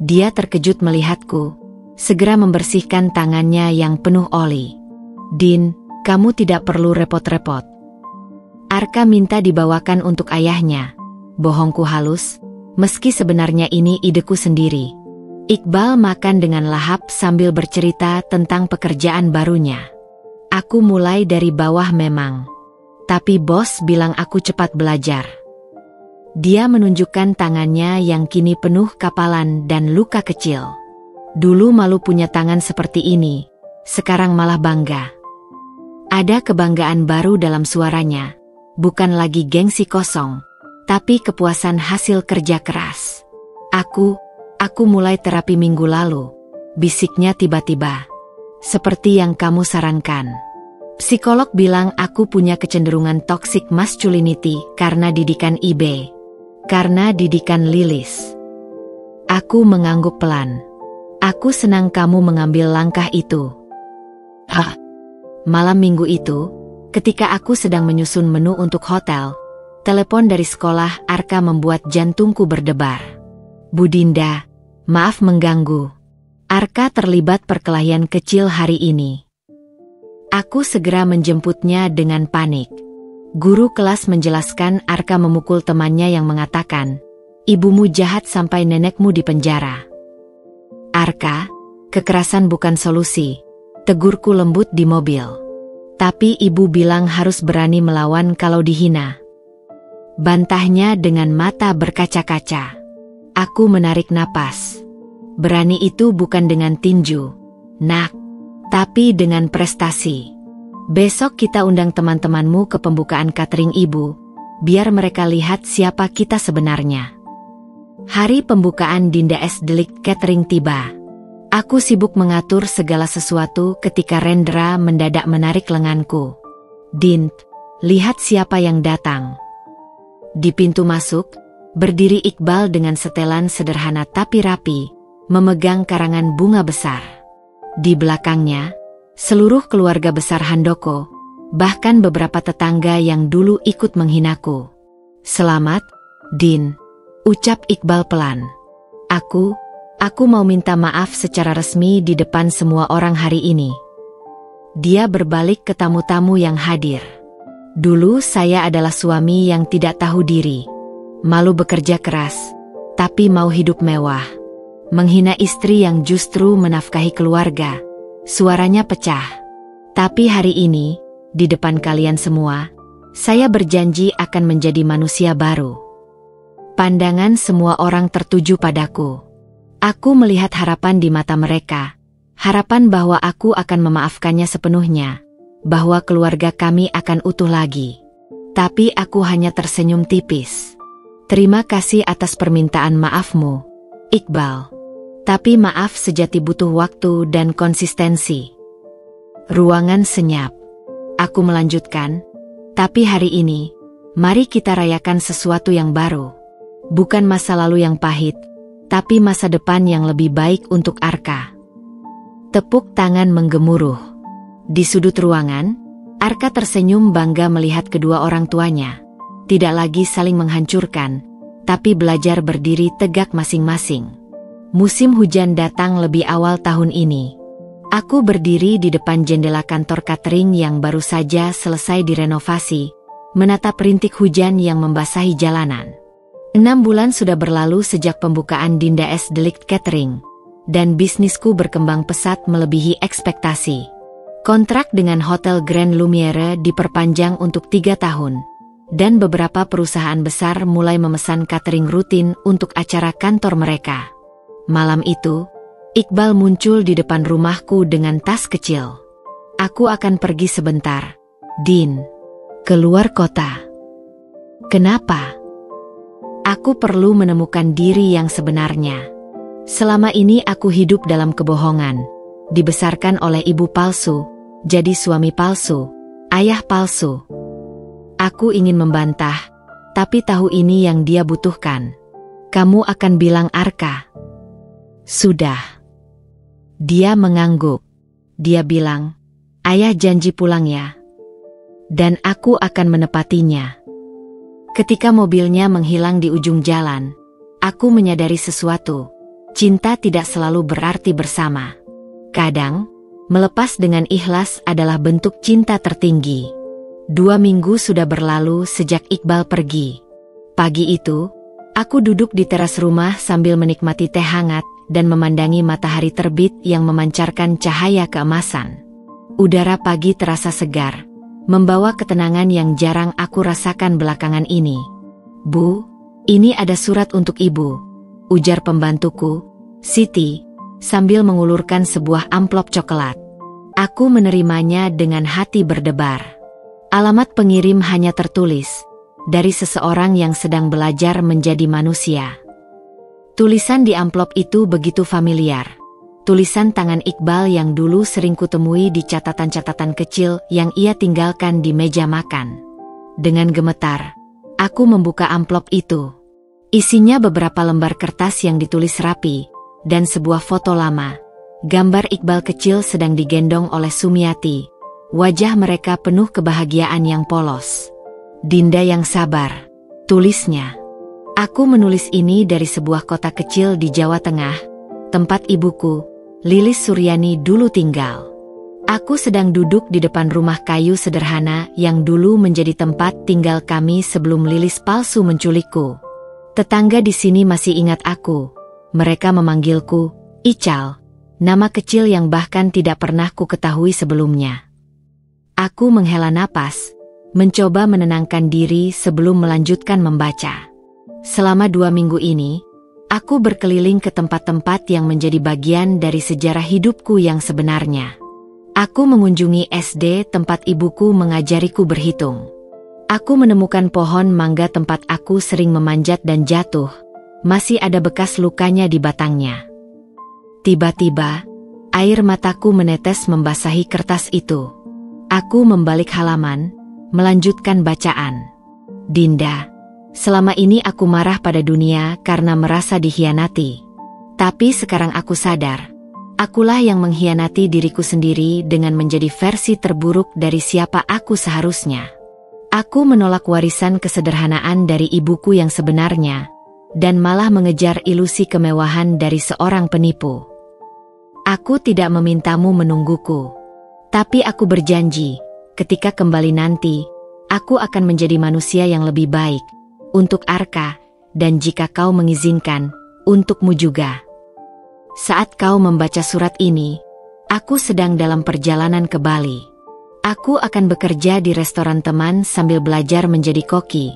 Dia terkejut melihatku, segera membersihkan tangannya yang penuh oli. "Din, kamu tidak perlu repot-repot. Arka minta dibawakan untuk ayahnya." Bohongku halus, meski sebenarnya ini ideku sendiri. Iqbal makan dengan lahap sambil bercerita tentang pekerjaan barunya. "Aku mulai dari bawah memang. Tapi bos bilang aku cepat belajar." Dia menunjukkan tangannya yang kini penuh kapalan dan luka kecil. Dulu malu punya tangan seperti ini, sekarang malah bangga. Ada kebanggaan baru dalam suaranya, bukan lagi gengsi kosong, tapi kepuasan hasil kerja keras. Aku mulai terapi minggu lalu," bisiknya tiba-tiba. "Seperti yang kamu sarankan. Psikolog bilang aku punya kecenderungan toxic masculinity karena didikan IB. Karena didikan Lilis." Aku mengangguk pelan. "Aku senang kamu mengambil langkah itu." Malam minggu itu, ketika aku sedang menyusun menu untuk hotel, telepon dari sekolah Arka membuat jantungku berdebar. "Bu Dinda, maaf mengganggu. Arka terlibat perkelahian kecil hari ini." Aku segera menjemputnya dengan panik. Guru kelas menjelaskan Arka memukul temannya yang mengatakan, "Ibumu jahat sampai nenekmu di penjara." "Arka, kekerasan bukan solusi," tegurku lembut di mobil. "Tapi ibu bilang harus berani melawan kalau dihina," bantahnya dengan mata berkaca-kaca. Aku menarik napas. "Berani itu bukan dengan tinju, nak, tapi dengan prestasi. Besok kita undang teman-temanmu ke pembukaan catering ibu, biar mereka lihat siapa kita sebenarnya." Hari pembukaan Dinda S Delik Catering tiba. Aku sibuk mengatur segala sesuatu ketika Rendra mendadak menarik lenganku. "Din, lihat siapa yang datang." Di pintu masuk, berdiri Iqbal dengan setelan sederhana tapi rapi, memegang karangan bunga besar. Di belakangnya, seluruh keluarga besar Handoko, bahkan beberapa tetangga yang dulu ikut menghinaku. "Selamat, Din," ucap Iqbal pelan. Aku mau minta maaf secara resmi di depan semua orang hari ini." Dia berbalik ke tamu-tamu yang hadir. "Dulu saya adalah suami yang tidak tahu diri. Malu bekerja keras, tapi mau hidup mewah. Menghina istri yang justru menafkahi keluarga." Suaranya pecah. "Tapi hari ini, di depan kalian semua, saya berjanji akan menjadi manusia baru." Pandangan semua orang tertuju padaku. Aku melihat harapan di mata mereka. Harapan bahwa aku akan memaafkannya sepenuhnya. Bahwa keluarga kami akan utuh lagi. Tapi aku hanya tersenyum tipis. "Terima kasih atas permintaan maafmu, Iqbal. Tapi maaf sejati butuh waktu dan konsistensi." Ruangan senyap. Aku melanjutkan, "Tapi hari ini, mari kita rayakan sesuatu yang baru. Bukan masa lalu yang pahit, tapi masa depan yang lebih baik untuk Arka." Tepuk tangan menggemuruh. Di sudut ruangan, Arka tersenyum bangga melihat kedua orang tuanya. Tidak lagi saling menghancurkan, tapi belajar berdiri tegak masing-masing. Musim hujan datang lebih awal tahun ini. Aku berdiri di depan jendela kantor catering yang baru saja selesai direnovasi, menatap rintik hujan yang membasahi jalanan. 6 bulan sudah berlalu sejak pembukaan Dinda S Delik Catering, dan bisnisku berkembang pesat melebihi ekspektasi. Kontrak dengan Hotel Grand Lumiere diperpanjang untuk 3 tahun, dan beberapa perusahaan besar mulai memesan catering rutin untuk acara kantor mereka. Malam itu, Iqbal muncul di depan rumahku dengan tas kecil. "Aku akan pergi sebentar, Din. Keluar kota." "Kenapa?" "Aku perlu menemukan diri yang sebenarnya. Selama ini aku hidup dalam kebohongan, dibesarkan oleh ibu palsu, jadi suami palsu, Ayah palsu. Aku ingin membantah, tapi tahu ini yang dia butuhkan. Kamu akan bilang Arka. Sudah. Dia mengangguk. Dia bilang, ayah janji pulang ya. Dan aku akan menepatinya. Ketika mobilnya menghilang di ujung jalan, aku menyadari sesuatu. Cinta tidak selalu berarti bersama. Kadang, melepas dengan ikhlas adalah bentuk cinta tertinggi. 2 minggu sudah berlalu sejak Iqbal pergi. Pagi itu, aku duduk di teras rumah sambil menikmati teh hangat dan memandangi matahari terbit yang memancarkan cahaya keemasan. Udara pagi terasa segar, membawa ketenangan yang jarang aku rasakan belakangan ini. Bu, ini ada surat untuk ibu, ujar pembantuku, Siti, sambil mengulurkan sebuah amplop coklat. Aku menerimanya dengan hati berdebar. Alamat pengirim hanya tertulis, dari seseorang yang sedang belajar menjadi manusia. Tulisan di amplop itu begitu familiar. Tulisan tangan Iqbal yang dulu sering kutemui di catatan-catatan kecil yang ia tinggalkan di meja makan. Dengan gemetar, aku membuka amplop itu. Isinya beberapa lembar kertas yang ditulis rapi, dan sebuah foto lama. Gambar Iqbal kecil sedang digendong oleh Sumiati. Wajah mereka penuh kebahagiaan yang polos. Dinda yang sabar, tulisnya. Aku menulis ini dari sebuah kota kecil di Jawa Tengah, tempat ibuku, Lilis Suryani dulu tinggal. Aku sedang duduk di depan rumah kayu sederhana yang dulu menjadi tempat tinggal kami sebelum Lilis palsu menculikku. Tetangga di sini masih ingat aku. Mereka memanggilku Ical, nama kecil yang bahkan tidak pernah ku ketahui sebelumnya. Aku menghela napas, mencoba menenangkan diri sebelum melanjutkan membaca. Selama 2 minggu ini, aku berkeliling ke tempat-tempat yang menjadi bagian dari sejarah hidupku yang sebenarnya. Aku mengunjungi SD tempat ibuku mengajariku berhitung. Aku menemukan pohon mangga tempat aku sering memanjat dan jatuh. Masih ada bekas lukanya di batangnya. Tiba-tiba, air mataku menetes membasahi kertas itu. Aku membalik halaman, melanjutkan bacaan. Dinda, selama ini aku marah pada dunia karena merasa dikhianati. Tapi sekarang aku sadar, akulah yang mengkhianati diriku sendiri dengan menjadi versi terburuk dari siapa aku seharusnya. Aku menolak warisan kesederhanaan dari ibuku yang sebenarnya, dan malah mengejar ilusi kemewahan dari seorang penipu. Aku tidak memintamu menungguku, tapi aku berjanji, ketika kembali nanti, aku akan menjadi manusia yang lebih baik, untuk Arka, dan jika kau mengizinkan, untukmu juga. Saat kau membaca surat ini, aku sedang dalam perjalanan ke Bali. Aku akan bekerja di restoran teman sambil belajar menjadi koki,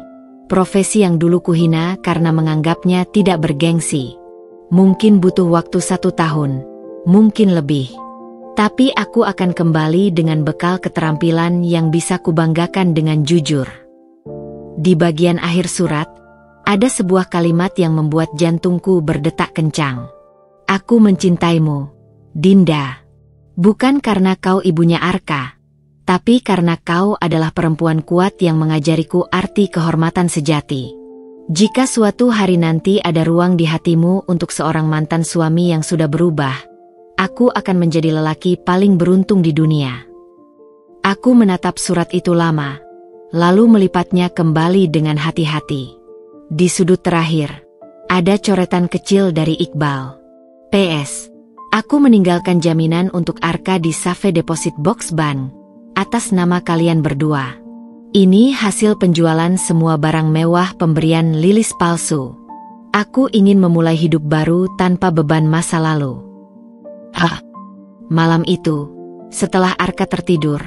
profesi yang dulu kuhina karena menganggapnya tidak bergengsi. Mungkin butuh waktu 1 tahun, mungkin lebih. Tapi aku akan kembali dengan bekal keterampilan yang bisa kubanggakan dengan jujur. Di bagian akhir surat, ada sebuah kalimat yang membuat jantungku berdetak kencang. Aku mencintaimu, Dinda. Bukan karena kau ibunya Arka, tapi karena kau adalah perempuan kuat yang mengajariku arti kehormatan sejati. Jika suatu hari nanti ada ruang di hatimu untuk seorang mantan suami yang sudah berubah, aku akan menjadi lelaki paling beruntung di dunia. Aku menatap surat itu lama, lalu melipatnya kembali dengan hati-hati. Di sudut terakhir, ada coretan kecil dari Iqbal. PS, aku meninggalkan jaminan untuk Arka di Safe Deposit Box Bank atas nama kalian berdua. Ini hasil penjualan semua barang mewah pemberian Lilis palsu. Aku ingin memulai hidup baru tanpa beban masa lalu. Malam itu, setelah Arka tertidur,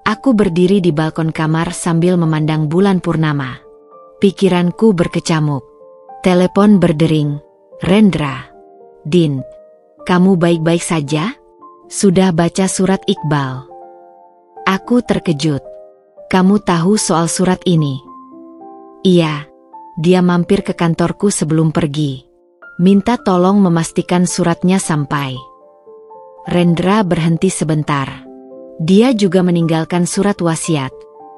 aku berdiri di balkon kamar sambil memandang bulan purnama. Pikiranku berkecamuk. Telepon berdering. Rendra. Din, kamu baik-baik saja? Sudah baca surat Iqbal? Aku terkejut. Kamu tahu soal surat ini? Iya, dia mampir ke kantorku sebelum pergi. Minta tolong memastikan suratnya sampai. Rendra berhenti sebentar. Dia juga meninggalkan surat wasiat.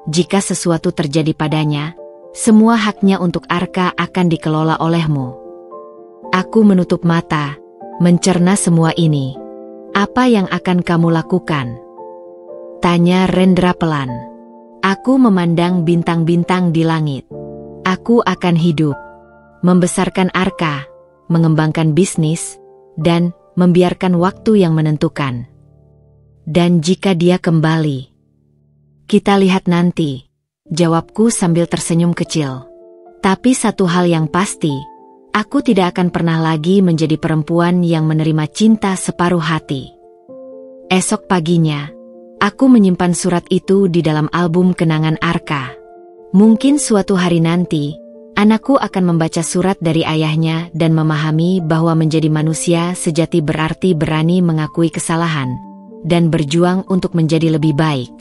jika sesuatu terjadi padanya, semua haknya untuk Arka akan dikelola olehmu. Aku menutup mata, mencerna semua ini. Apa yang akan kamu lakukan? Tanya Rendra pelan. Aku memandang bintang-bintang di langit. Aku akan hidup, membesarkan Arka, mengembangkan bisnis, dan membiarkan waktu yang menentukan. Dan jika dia kembali, kita lihat nanti, jawabku sambil tersenyum kecil. Tapi satu hal yang pasti, aku tidak akan pernah lagi menjadi perempuan yang menerima cinta separuh hati. Esok paginya, aku menyimpan surat itu di dalam album kenangan Arka. Mungkin suatu hari nanti, anakku akan membaca surat dari ayahnya dan memahami bahwa menjadi manusia sejati berarti berani mengakui kesalahan dan berjuang untuk menjadi lebih baik.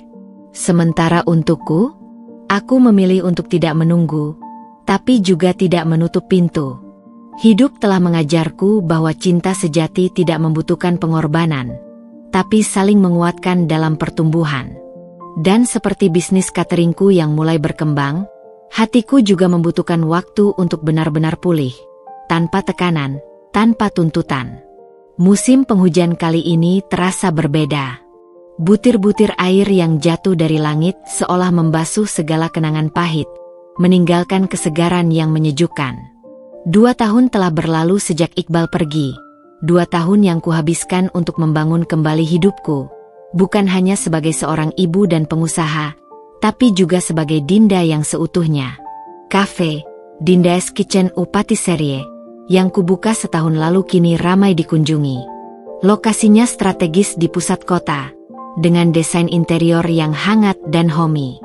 Sementara untukku, aku memilih untuk tidak menunggu, tapi juga tidak menutup pintu. Hidup telah mengajarku bahwa cinta sejati tidak membutuhkan pengorbanan, tapi saling menguatkan dalam pertumbuhan. Dan seperti bisnis cateringku yang mulai berkembang, hatiku juga membutuhkan waktu untuk benar-benar pulih, tanpa tekanan, tanpa tuntutan. Musim penghujan kali ini terasa berbeda. Butir-butir air yang jatuh dari langit seolah membasuh segala kenangan pahit, meninggalkan kesegaran yang menyejukkan. 2 tahun telah berlalu sejak Iqbal pergi. 2 tahun yang kuhabiskan untuk membangun kembali hidupku, bukan hanya sebagai seorang ibu dan pengusaha, tapi juga sebagai Dinda yang seutuhnya. Cafe, Dinda's Kitchen ou Patisserie, yang kubuka setahun lalu kini ramai dikunjungi. Lokasinya strategis di pusat kota, dengan desain interior yang hangat dan homey.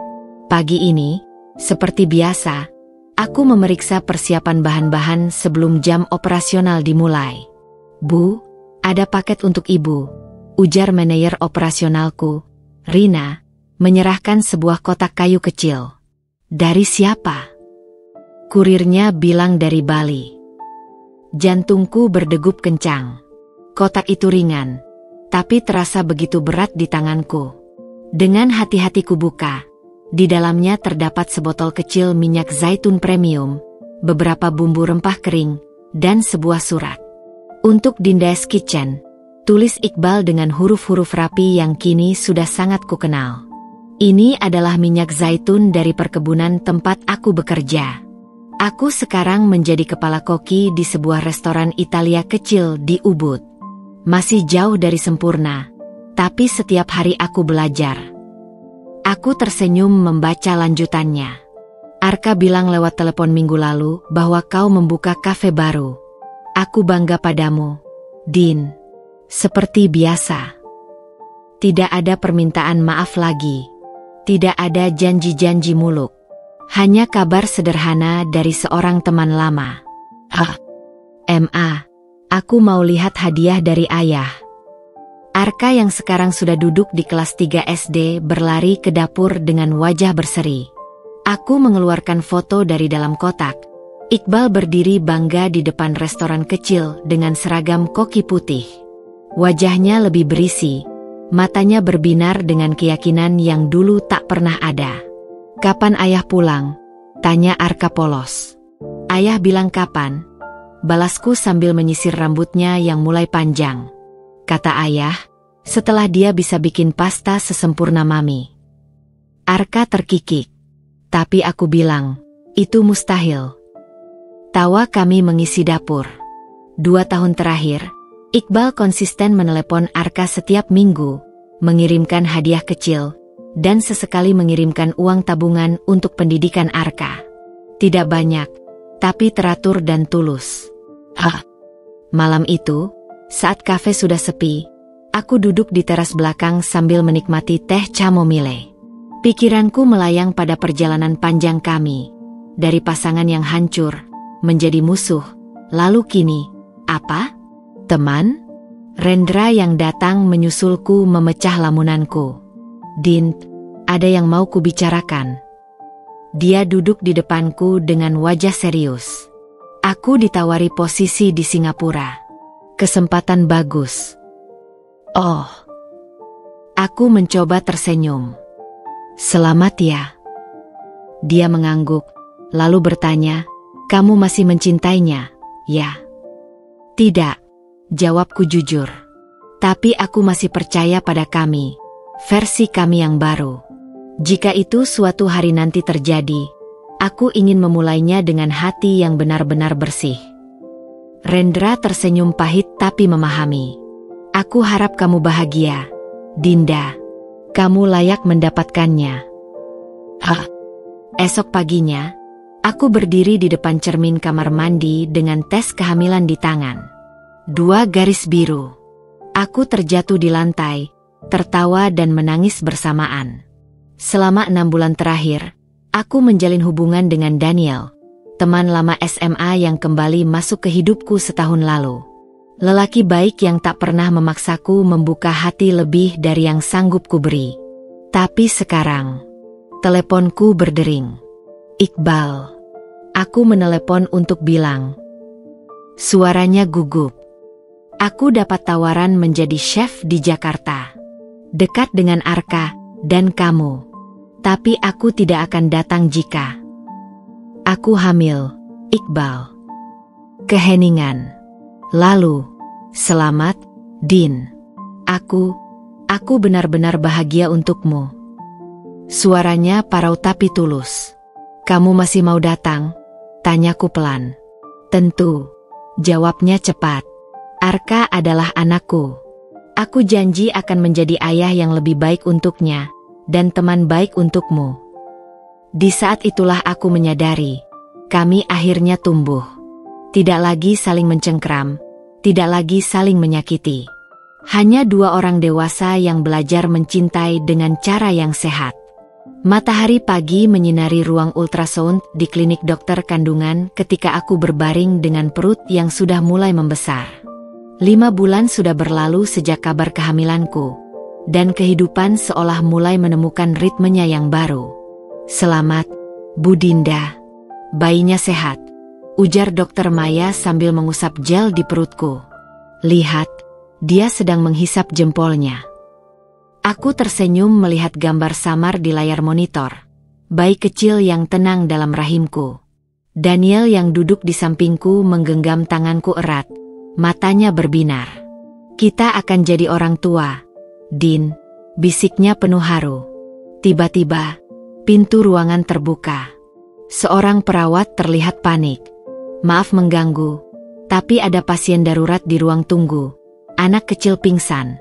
Pagi ini, seperti biasa, aku memeriksa persiapan bahan-bahan sebelum jam operasional dimulai. "Bu, ada paket untuk Ibu," ujar manajer operasionalku, Rina, menyerahkan sebuah kotak kayu kecil. "Dari siapa?" Kurirnya bilang dari Bali. Jantungku berdegup kencang. Kotak itu ringan, tapi terasa begitu berat di tanganku. Dengan hati-hati kubuka. Di dalamnya terdapat sebotol kecil minyak zaitun premium, beberapa bumbu rempah kering, dan sebuah surat. "Untuk Dinda's Kitchen," tulis Iqbal dengan huruf-huruf rapi yang kini sudah sangat kukenal. "Ini adalah minyak zaitun dari perkebunan tempat aku bekerja. Aku sekarang menjadi kepala koki di sebuah restoran Italia kecil di Ubud. Masih jauh dari sempurna, tapi setiap hari aku belajar." Aku tersenyum membaca lanjutannya. "Arka bilang lewat telepon minggu lalu bahwa kau membuka kafe baru. Aku bangga padamu, Din." Seperti biasa. Tidak ada permintaan maaf lagi. Tidak ada janji-janji muluk. Hanya kabar sederhana dari seorang teman lama. "Ma, aku mau lihat hadiah dari ayah." Arka yang sekarang sudah duduk di kelas 3 SD berlari ke dapur dengan wajah berseri. Aku mengeluarkan foto dari dalam kotak. Iqbal berdiri bangga di depan restoran kecil dengan seragam koki putih. Wajahnya lebih berisi, matanya berbinar dengan keyakinan yang dulu tak pernah ada. "Kapan ayah pulang?" tanya Arka polos. "Ayah bilang kapan?" balasku sambil menyisir rambutnya yang mulai panjang. Kata ayah, setelah dia bisa bikin pasta sesempurna mami. Arka terkikik. Tapi aku bilang, itu mustahil. Tawa kami mengisi dapur. 2 tahun terakhir, Iqbal konsisten menelepon Arka setiap minggu, mengirimkan hadiah kecil, dan sesekali mengirimkan uang tabungan untuk pendidikan Arka. Tidak banyak, tapi teratur dan tulus. Malam itu, saat kafe sudah sepi, aku duduk di teras belakang sambil menikmati teh chamomile. Pikiranku melayang pada perjalanan panjang kami, dari pasangan yang hancur, menjadi musuh, lalu kini, apa? Teman? Rendra yang datang menyusulku memecah lamunanku. "Din, ada yang mau kubicarakan." Dia duduk di depanku dengan wajah serius. Aku ditawari posisi di Singapura. Kesempatan bagus. Oh. Aku mencoba tersenyum. "Selamat ya." Dia mengangguk, lalu bertanya, "Kamu masih mencintainya, ya?" "Tidak," jawabku jujur. "Tapi aku masih percaya pada kami, versi kami yang baru. Jika itu suatu hari nanti terjadi, aku ingin memulainya dengan hati yang benar-benar bersih." Rendra tersenyum pahit tapi memahami. "Aku harap kamu bahagia, Dinda. Kamu layak mendapatkannya." Esok paginya, aku berdiri di depan cermin kamar mandi dengan tes kehamilan di tangan. 2 garis biru. Aku terjatuh di lantai, tertawa dan menangis bersamaan. Selama 6 bulan terakhir, aku menjalin hubungan dengan Daniel, teman lama SMA yang kembali masuk ke hidupku setahun lalu. Lelaki baik yang tak pernah memaksaku membuka hati lebih dari yang sanggup kuberi. Tapi sekarang, teleponku berdering. "Iqbal." Aku menelepon untuk bilang. Suaranya gugup. "Aku dapat tawaran menjadi chef di Jakarta. Dekat dengan Arka dan kamu. Tapi aku tidak akan datang jika aku hamil, Iqbal." Keheningan. Lalu, "Selamat, Din. Aku benar-benar bahagia untukmu." Suaranya parau tapi tulus. "Kamu masih mau datang?" tanyaku pelan. "Tentu," jawabnya cepat. "Arka adalah anakku. Aku janji akan menjadi ayah yang lebih baik untuknya, dan teman baik untukmu." Di saat itulah aku menyadari, kami akhirnya tumbuh. Tidak lagi saling mencengkram, tidak lagi saling menyakiti. Hanya 2 orang dewasa yang belajar mencintai dengan cara yang sehat. Matahari pagi menyinari ruang ultrasound di klinik dokter kandungan ketika aku berbaring dengan perut yang sudah mulai membesar. 5 bulan sudah berlalu sejak kabar kehamilanku, dan kehidupan seolah mulai menemukan ritmenya yang baru. "Selamat, Bu Dinda. Bayinya sehat," ujar Dokter Maya sambil mengusap gel di perutku. "Lihat, dia sedang menghisap jempolnya." Aku tersenyum melihat gambar samar di layar monitor. Bayi kecil yang tenang dalam rahimku. Daniel yang duduk di sampingku menggenggam tanganku erat. Matanya berbinar. "Kita akan jadi orang tua, Din," bisiknya penuh haru. Tiba-tiba, pintu ruangan terbuka. Seorang perawat terlihat panik. "Maaf mengganggu, tapi ada pasien darurat di ruang tunggu. Anak kecil pingsan."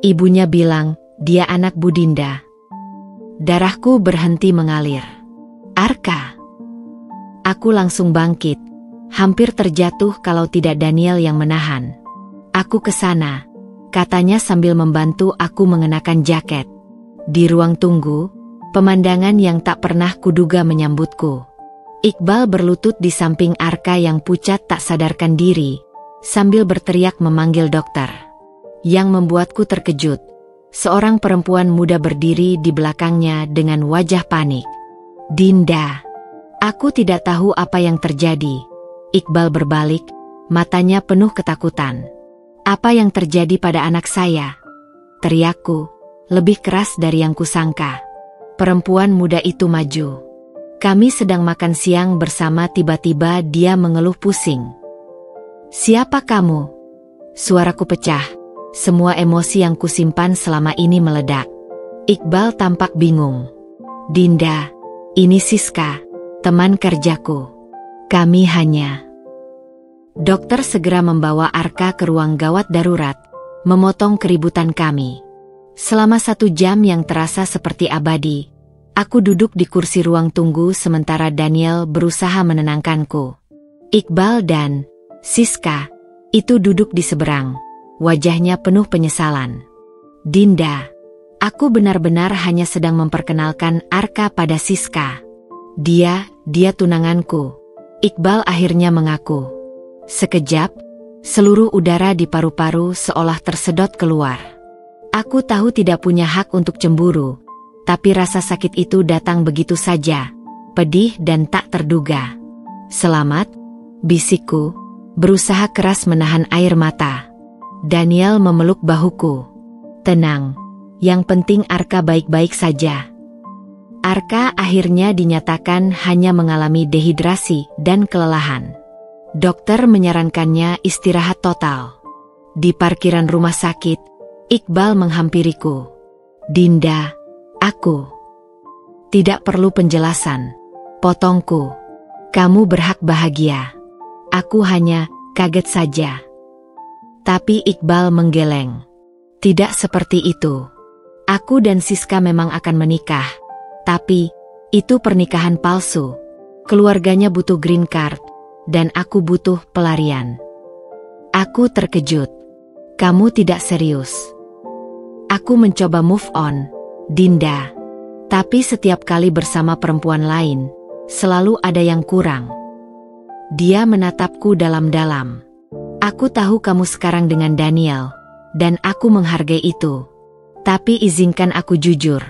Ibunya bilang, "Dia anak Bu Dinda." Darahku berhenti mengalir. "Arka." Aku langsung bangkit, hampir terjatuh kalau tidak Daniel yang menahan. "Aku ke sana," katanya sambil membantu aku mengenakan jaket. Di ruang tunggu, pemandangan yang tak pernah kuduga menyambutku. Iqbal berlutut di samping Arka yang pucat tak sadarkan diri, sambil berteriak memanggil dokter. Yang membuatku terkejut, seorang perempuan muda berdiri di belakangnya dengan wajah panik. "Dinda." Aku tidak tahu apa yang terjadi. Iqbal berbalik, matanya penuh ketakutan. "Apa yang terjadi pada anak saya?" teriakku, lebih keras dari yang kusangka. Perempuan muda itu maju. Kami sedang makan siang bersama, tiba-tiba dia mengeluh pusing. "Siapa kamu?" Suaraku pecah. Semua emosi yang kusimpan selama ini meledak. Iqbal tampak bingung. "Dinda, ini Siska, teman kerjaku. Kami hanya..." Dokter segera membawa Arka ke ruang gawat darurat, memotong keributan kami. Selama 1 jam yang terasa seperti abadi, aku duduk di kursi ruang tunggu sementara Daniel berusaha menenangkanku. Iqbal dan Siska itu duduk di seberang. Wajahnya penuh penyesalan. "Dinda, aku benar-benar hanya sedang memperkenalkan Arka pada Siska. Dia tunanganku." Iqbal akhirnya mengaku. Sekejap, seluruh udara di paru-paru seolah tersedot keluar. Aku tahu tidak punya hak untuk cemburu, tapi rasa sakit itu datang begitu saja, pedih dan tak terduga. "Selamat," bisikku, berusaha keras menahan air mata. Daniel memeluk bahuku. "Tenang, yang penting Arka baik-baik saja." Arka akhirnya dinyatakan hanya mengalami dehidrasi dan kelelahan. Dokter menyarankannya istirahat total. Di parkiran rumah sakit, Iqbal menghampiriku. "Dinda, aku..." "Tidak perlu penjelasan," potongku. "Kamu berhak bahagia." Aku hanya kaget saja. Tapi Iqbal menggeleng. "Tidak seperti itu. Aku dan Siska memang akan menikah. Tapi, itu pernikahan palsu. Keluarganya butuh green card, dan aku butuh pelarian." Aku terkejut. "Kamu tidak serius?" "Aku mencoba move on, Dinda. Tapi setiap kali bersama perempuan lain, selalu ada yang kurang." Dia menatapku dalam-dalam. "Aku tahu kamu sekarang dengan Daniel, dan aku menghargai itu. Tapi izinkan aku jujur.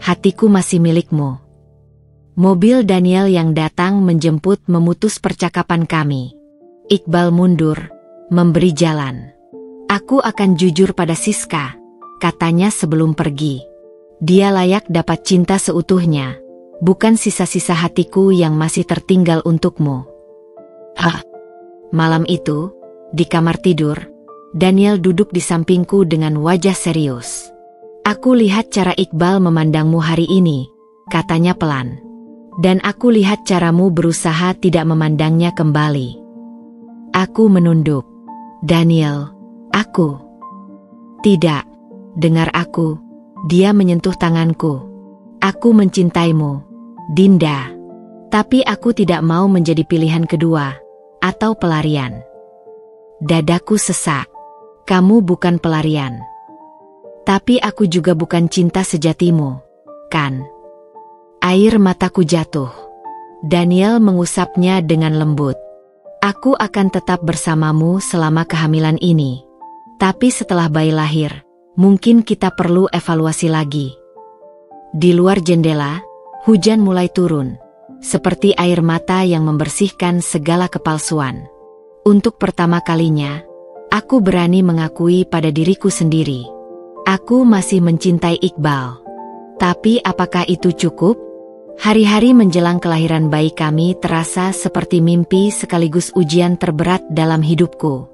Hatiku masih milikmu." Mobil Daniel yang datang menjemput memutus percakapan kami. Iqbal mundur, memberi jalan. "Aku akan jujur pada Siska," katanya sebelum pergi. "Dia layak dapat cinta seutuhnya, bukan sisa-sisa hatiku yang masih tertinggal untukmu." Malam itu, di kamar tidur, Daniel duduk di sampingku dengan wajah serius. "Aku lihat cara Iqbal memandangmu hari ini," katanya pelan. "Dan aku lihat caramu berusaha tidak memandangnya kembali." Aku menunduk. "Daniel, aku..." "Tidak, dengar aku." Dia menyentuh tanganku. "Aku mencintaimu, Dinda. Tapi aku tidak mau menjadi pilihan kedua, atau pelarian." Dadaku sesak. "Kamu bukan pelarian. Tapi aku juga bukan cinta sejatimu, kan?" Air mataku jatuh. Daniel mengusapnya dengan lembut. "Aku akan tetap bersamamu selama kehamilan ini. Tapi setelah bayi lahir, mungkin kita perlu evaluasi lagi." Di luar jendela, hujan mulai turun, seperti air mata yang membersihkan segala kepalsuan. Untuk pertama kalinya, aku berani mengakui pada diriku sendiri. Aku masih mencintai Iqbal. Tapi apakah itu cukup? Hari-hari menjelang kelahiran bayi kami terasa seperti mimpi sekaligus ujian terberat dalam hidupku.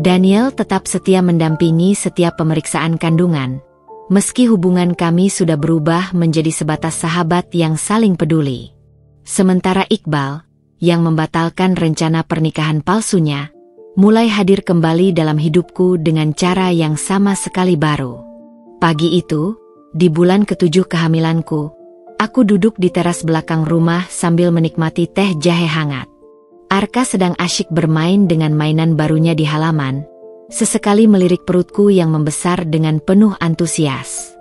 Daniel tetap setia mendampingi setiap pemeriksaan kandungan, meski hubungan kami sudah berubah menjadi sebatas sahabat yang saling peduli. Sementara Iqbal, yang membatalkan rencana pernikahan palsunya, mulai hadir kembali dalam hidupku dengan cara yang sama sekali baru. Pagi itu, di bulan ke-7 kehamilanku, aku duduk di teras belakang rumah sambil menikmati teh jahe hangat. Arka sedang asyik bermain dengan mainan barunya di halaman, sesekali melirik perutku yang membesar dengan penuh antusias.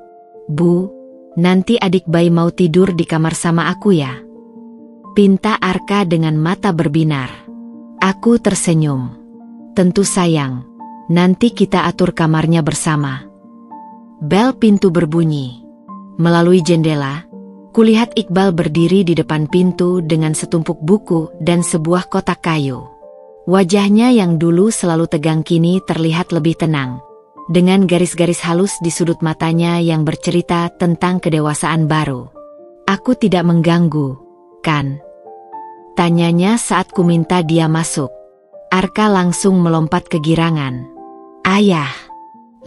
"Bu, nanti adik bayi mau tidur di kamar sama aku ya?" pinta Arka dengan mata berbinar. Aku tersenyum. "Tentu sayang, nanti kita atur kamarnya bersama." Bel pintu berbunyi. Melalui jendela, kulihat Iqbal berdiri di depan pintu dengan setumpuk buku dan sebuah kotak kayu. Wajahnya yang dulu selalu tegang kini terlihat lebih tenang, dengan garis-garis halus di sudut matanya yang bercerita tentang kedewasaan baru. "Aku tidak mengganggu, kan?" tanyanya saat ku minta dia masuk. Arka langsung melompat kegirangan. "Ayah,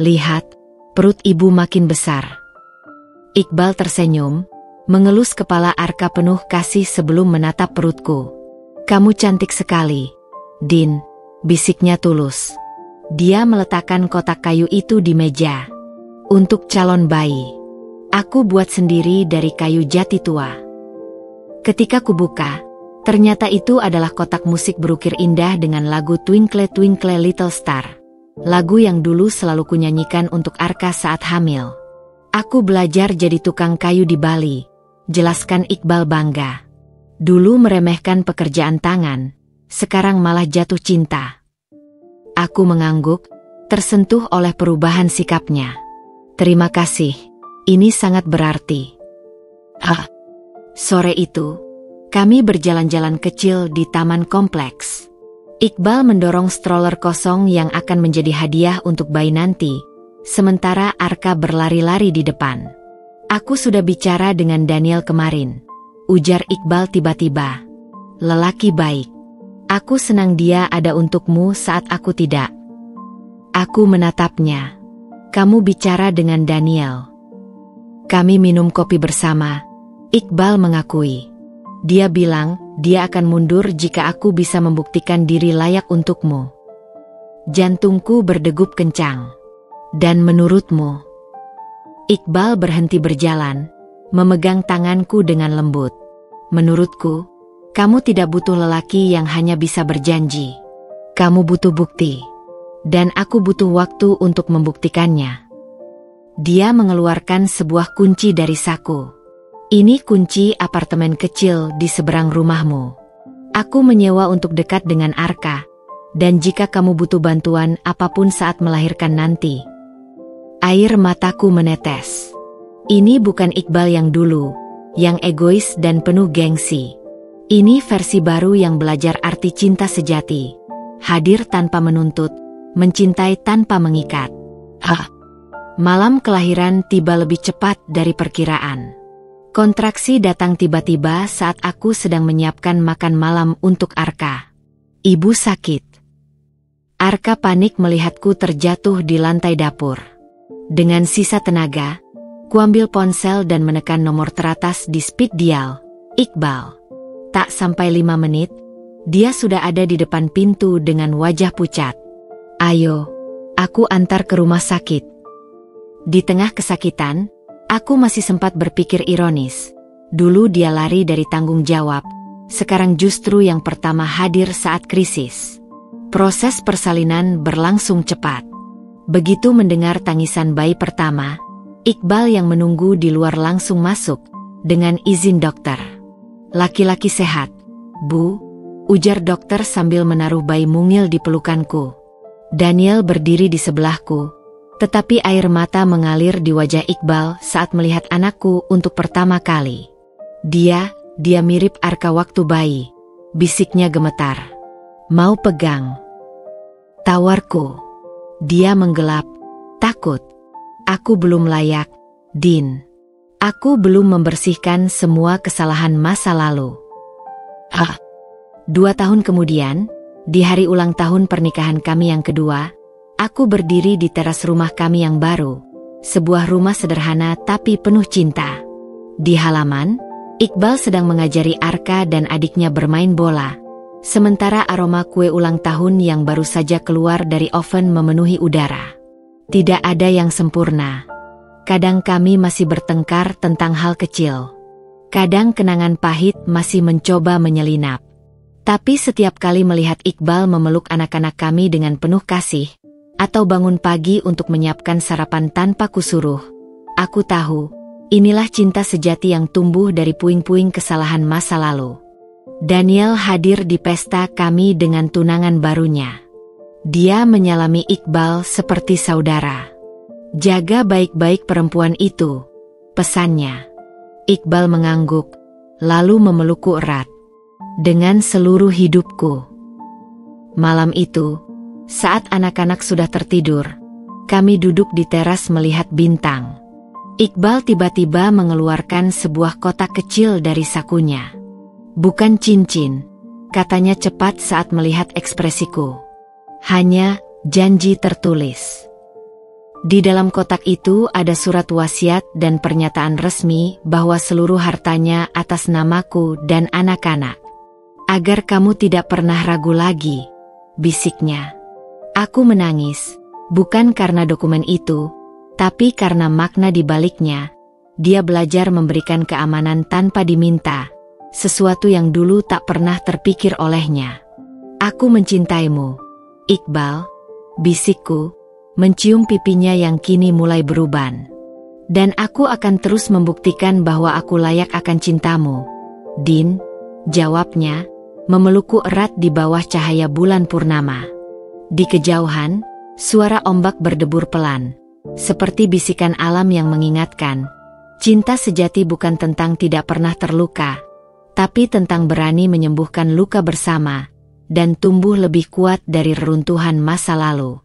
lihat, perut ibu makin besar." Iqbal tersenyum, mengelus kepala Arka penuh kasih sebelum menatap perutku. "Kamu cantik sekali, Din," bisiknya tulus. Dia meletakkan kotak kayu itu di meja. "Untuk calon bayi. Aku buat sendiri dari kayu jati tua." Ketika kubuka, ternyata itu adalah kotak musik berukir indah dengan lagu Twinkle Twinkle Little Star. Lagu yang dulu selalu kunyanyikan untuk Arka saat hamil. "Aku belajar jadi tukang kayu di Bali," jelaskan Iqbal bangga. "Dulu meremehkan pekerjaan tangan, sekarang malah jatuh cinta." Aku mengangguk, tersentuh oleh perubahan sikapnya. "Terima kasih, ini sangat berarti." Sore itu, kami berjalan-jalan kecil di taman kompleks. Iqbal mendorong stroller kosong yang akan menjadi hadiah untuk bayi nanti, sementara Arka berlari-lari di depan. Aku sudah bicara dengan Daniel kemarin, ujar Iqbal tiba-tiba. Lelaki baik. Aku senang dia ada untukmu saat aku tidak. Aku menatapnya. Kamu bicara dengan Daniel. Kami minum kopi bersama. Iqbal mengakui. Dia bilang, dia akan mundur jika aku bisa membuktikan diri layak untukmu. Jantungku berdegup kencang. Dan menurutmu? Iqbal berhenti berjalan, memegang tanganku dengan lembut. Menurutku, kamu tidak butuh lelaki yang hanya bisa berjanji. Kamu butuh bukti. Dan aku butuh waktu untuk membuktikannya. Dia mengeluarkan sebuah kunci dari saku. Ini kunci apartemen kecil di seberang rumahmu. Aku menyewa untuk dekat dengan Arka. Dan jika kamu butuh bantuan apapun saat melahirkan nanti. Air mataku menetes. Ini bukan Iqbal yang dulu, yang egois dan penuh gengsi. Ini versi baru yang belajar arti cinta sejati. Hadir tanpa menuntut, mencintai tanpa mengikat. Malam kelahiran tiba lebih cepat dari perkiraan. Kontraksi datang tiba-tiba saat aku sedang menyiapkan makan malam untuk Arka. Ibu sakit. Arka panik melihatku terjatuh di lantai dapur. Dengan sisa tenaga, kuambil ponsel dan menekan nomor teratas di speed dial. Iqbal. Tak sampai 5 menit, dia sudah ada di depan pintu dengan wajah pucat. Ayo, aku antar ke rumah sakit. Di tengah kesakitan, aku masih sempat berpikir ironis. Dulu dia lari dari tanggung jawab, sekarang justru yang pertama hadir saat krisis. Proses persalinan berlangsung cepat. Begitu mendengar tangisan bayi pertama, Iqbal yang menunggu di luar langsung masuk, dengan izin dokter. Laki-laki sehat, Bu, ujar dokter sambil menaruh bayi mungil di pelukanku. Daniel berdiri di sebelahku, tetapi air mata mengalir di wajah Iqbal saat melihat anakku untuk pertama kali. Dia mirip Arka waktu bayi, bisiknya gemetar. Mau pegang? Tawarku. Dia menggelap, takut. Aku belum layak, Din. Aku belum membersihkan semua kesalahan masa lalu. 2 tahun kemudian, di hari ulang tahun pernikahan kami yang kedua, aku berdiri di teras rumah kami yang baru. Sebuah rumah sederhana tapi penuh cinta. Di halaman, Iqbal sedang mengajari Arka dan adiknya bermain bola. Sementara aroma kue ulang tahun yang baru saja keluar dari oven memenuhi udara. Tidak ada yang sempurna. Kadang kami masih bertengkar tentang hal kecil. Kadang kenangan pahit masih mencoba menyelinap. Tapi setiap kali melihat Iqbal memeluk anak-anak kami dengan penuh kasih, atau bangun pagi untuk menyiapkan sarapan tanpa kusuruh, aku tahu, inilah cinta sejati yang tumbuh dari puing-puing kesalahan masa lalu. Daniel hadir di pesta kami dengan tunangan barunya. Dia menyalami Iqbal seperti saudara. Jaga baik-baik perempuan itu, pesannya. Iqbal mengangguk, lalu memelukku erat. Dengan seluruh hidupku. Malam itu, saat anak-anak sudah tertidur, kami duduk di teras melihat bintang. Iqbal tiba-tiba mengeluarkan sebuah kotak kecil dari sakunya. Bukan cincin, katanya cepat saat melihat ekspresiku. Hanya janji tertulis. Di dalam kotak itu ada surat wasiat dan pernyataan resmi bahwa seluruh hartanya atas namaku dan anak-anak. Agar kamu tidak pernah ragu lagi, bisiknya. Aku menangis, bukan karena dokumen itu, tapi karena makna di baliknya. Dia belajar memberikan keamanan tanpa diminta. Sesuatu yang dulu tak pernah terpikir olehnya. Aku mencintaimu, Iqbal, bisikku, mencium pipinya yang kini mulai beruban. Dan aku akan terus membuktikan bahwa aku layak akan cintamu, Din, jawabnya, memelukku erat di bawah cahaya bulan purnama. Di kejauhan, suara ombak berdebur pelan, seperti bisikan alam yang mengingatkan, cinta sejati bukan tentang tidak pernah terluka, tapi tentang berani menyembuhkan luka bersama, dan tumbuh lebih kuat dari reruntuhan masa lalu.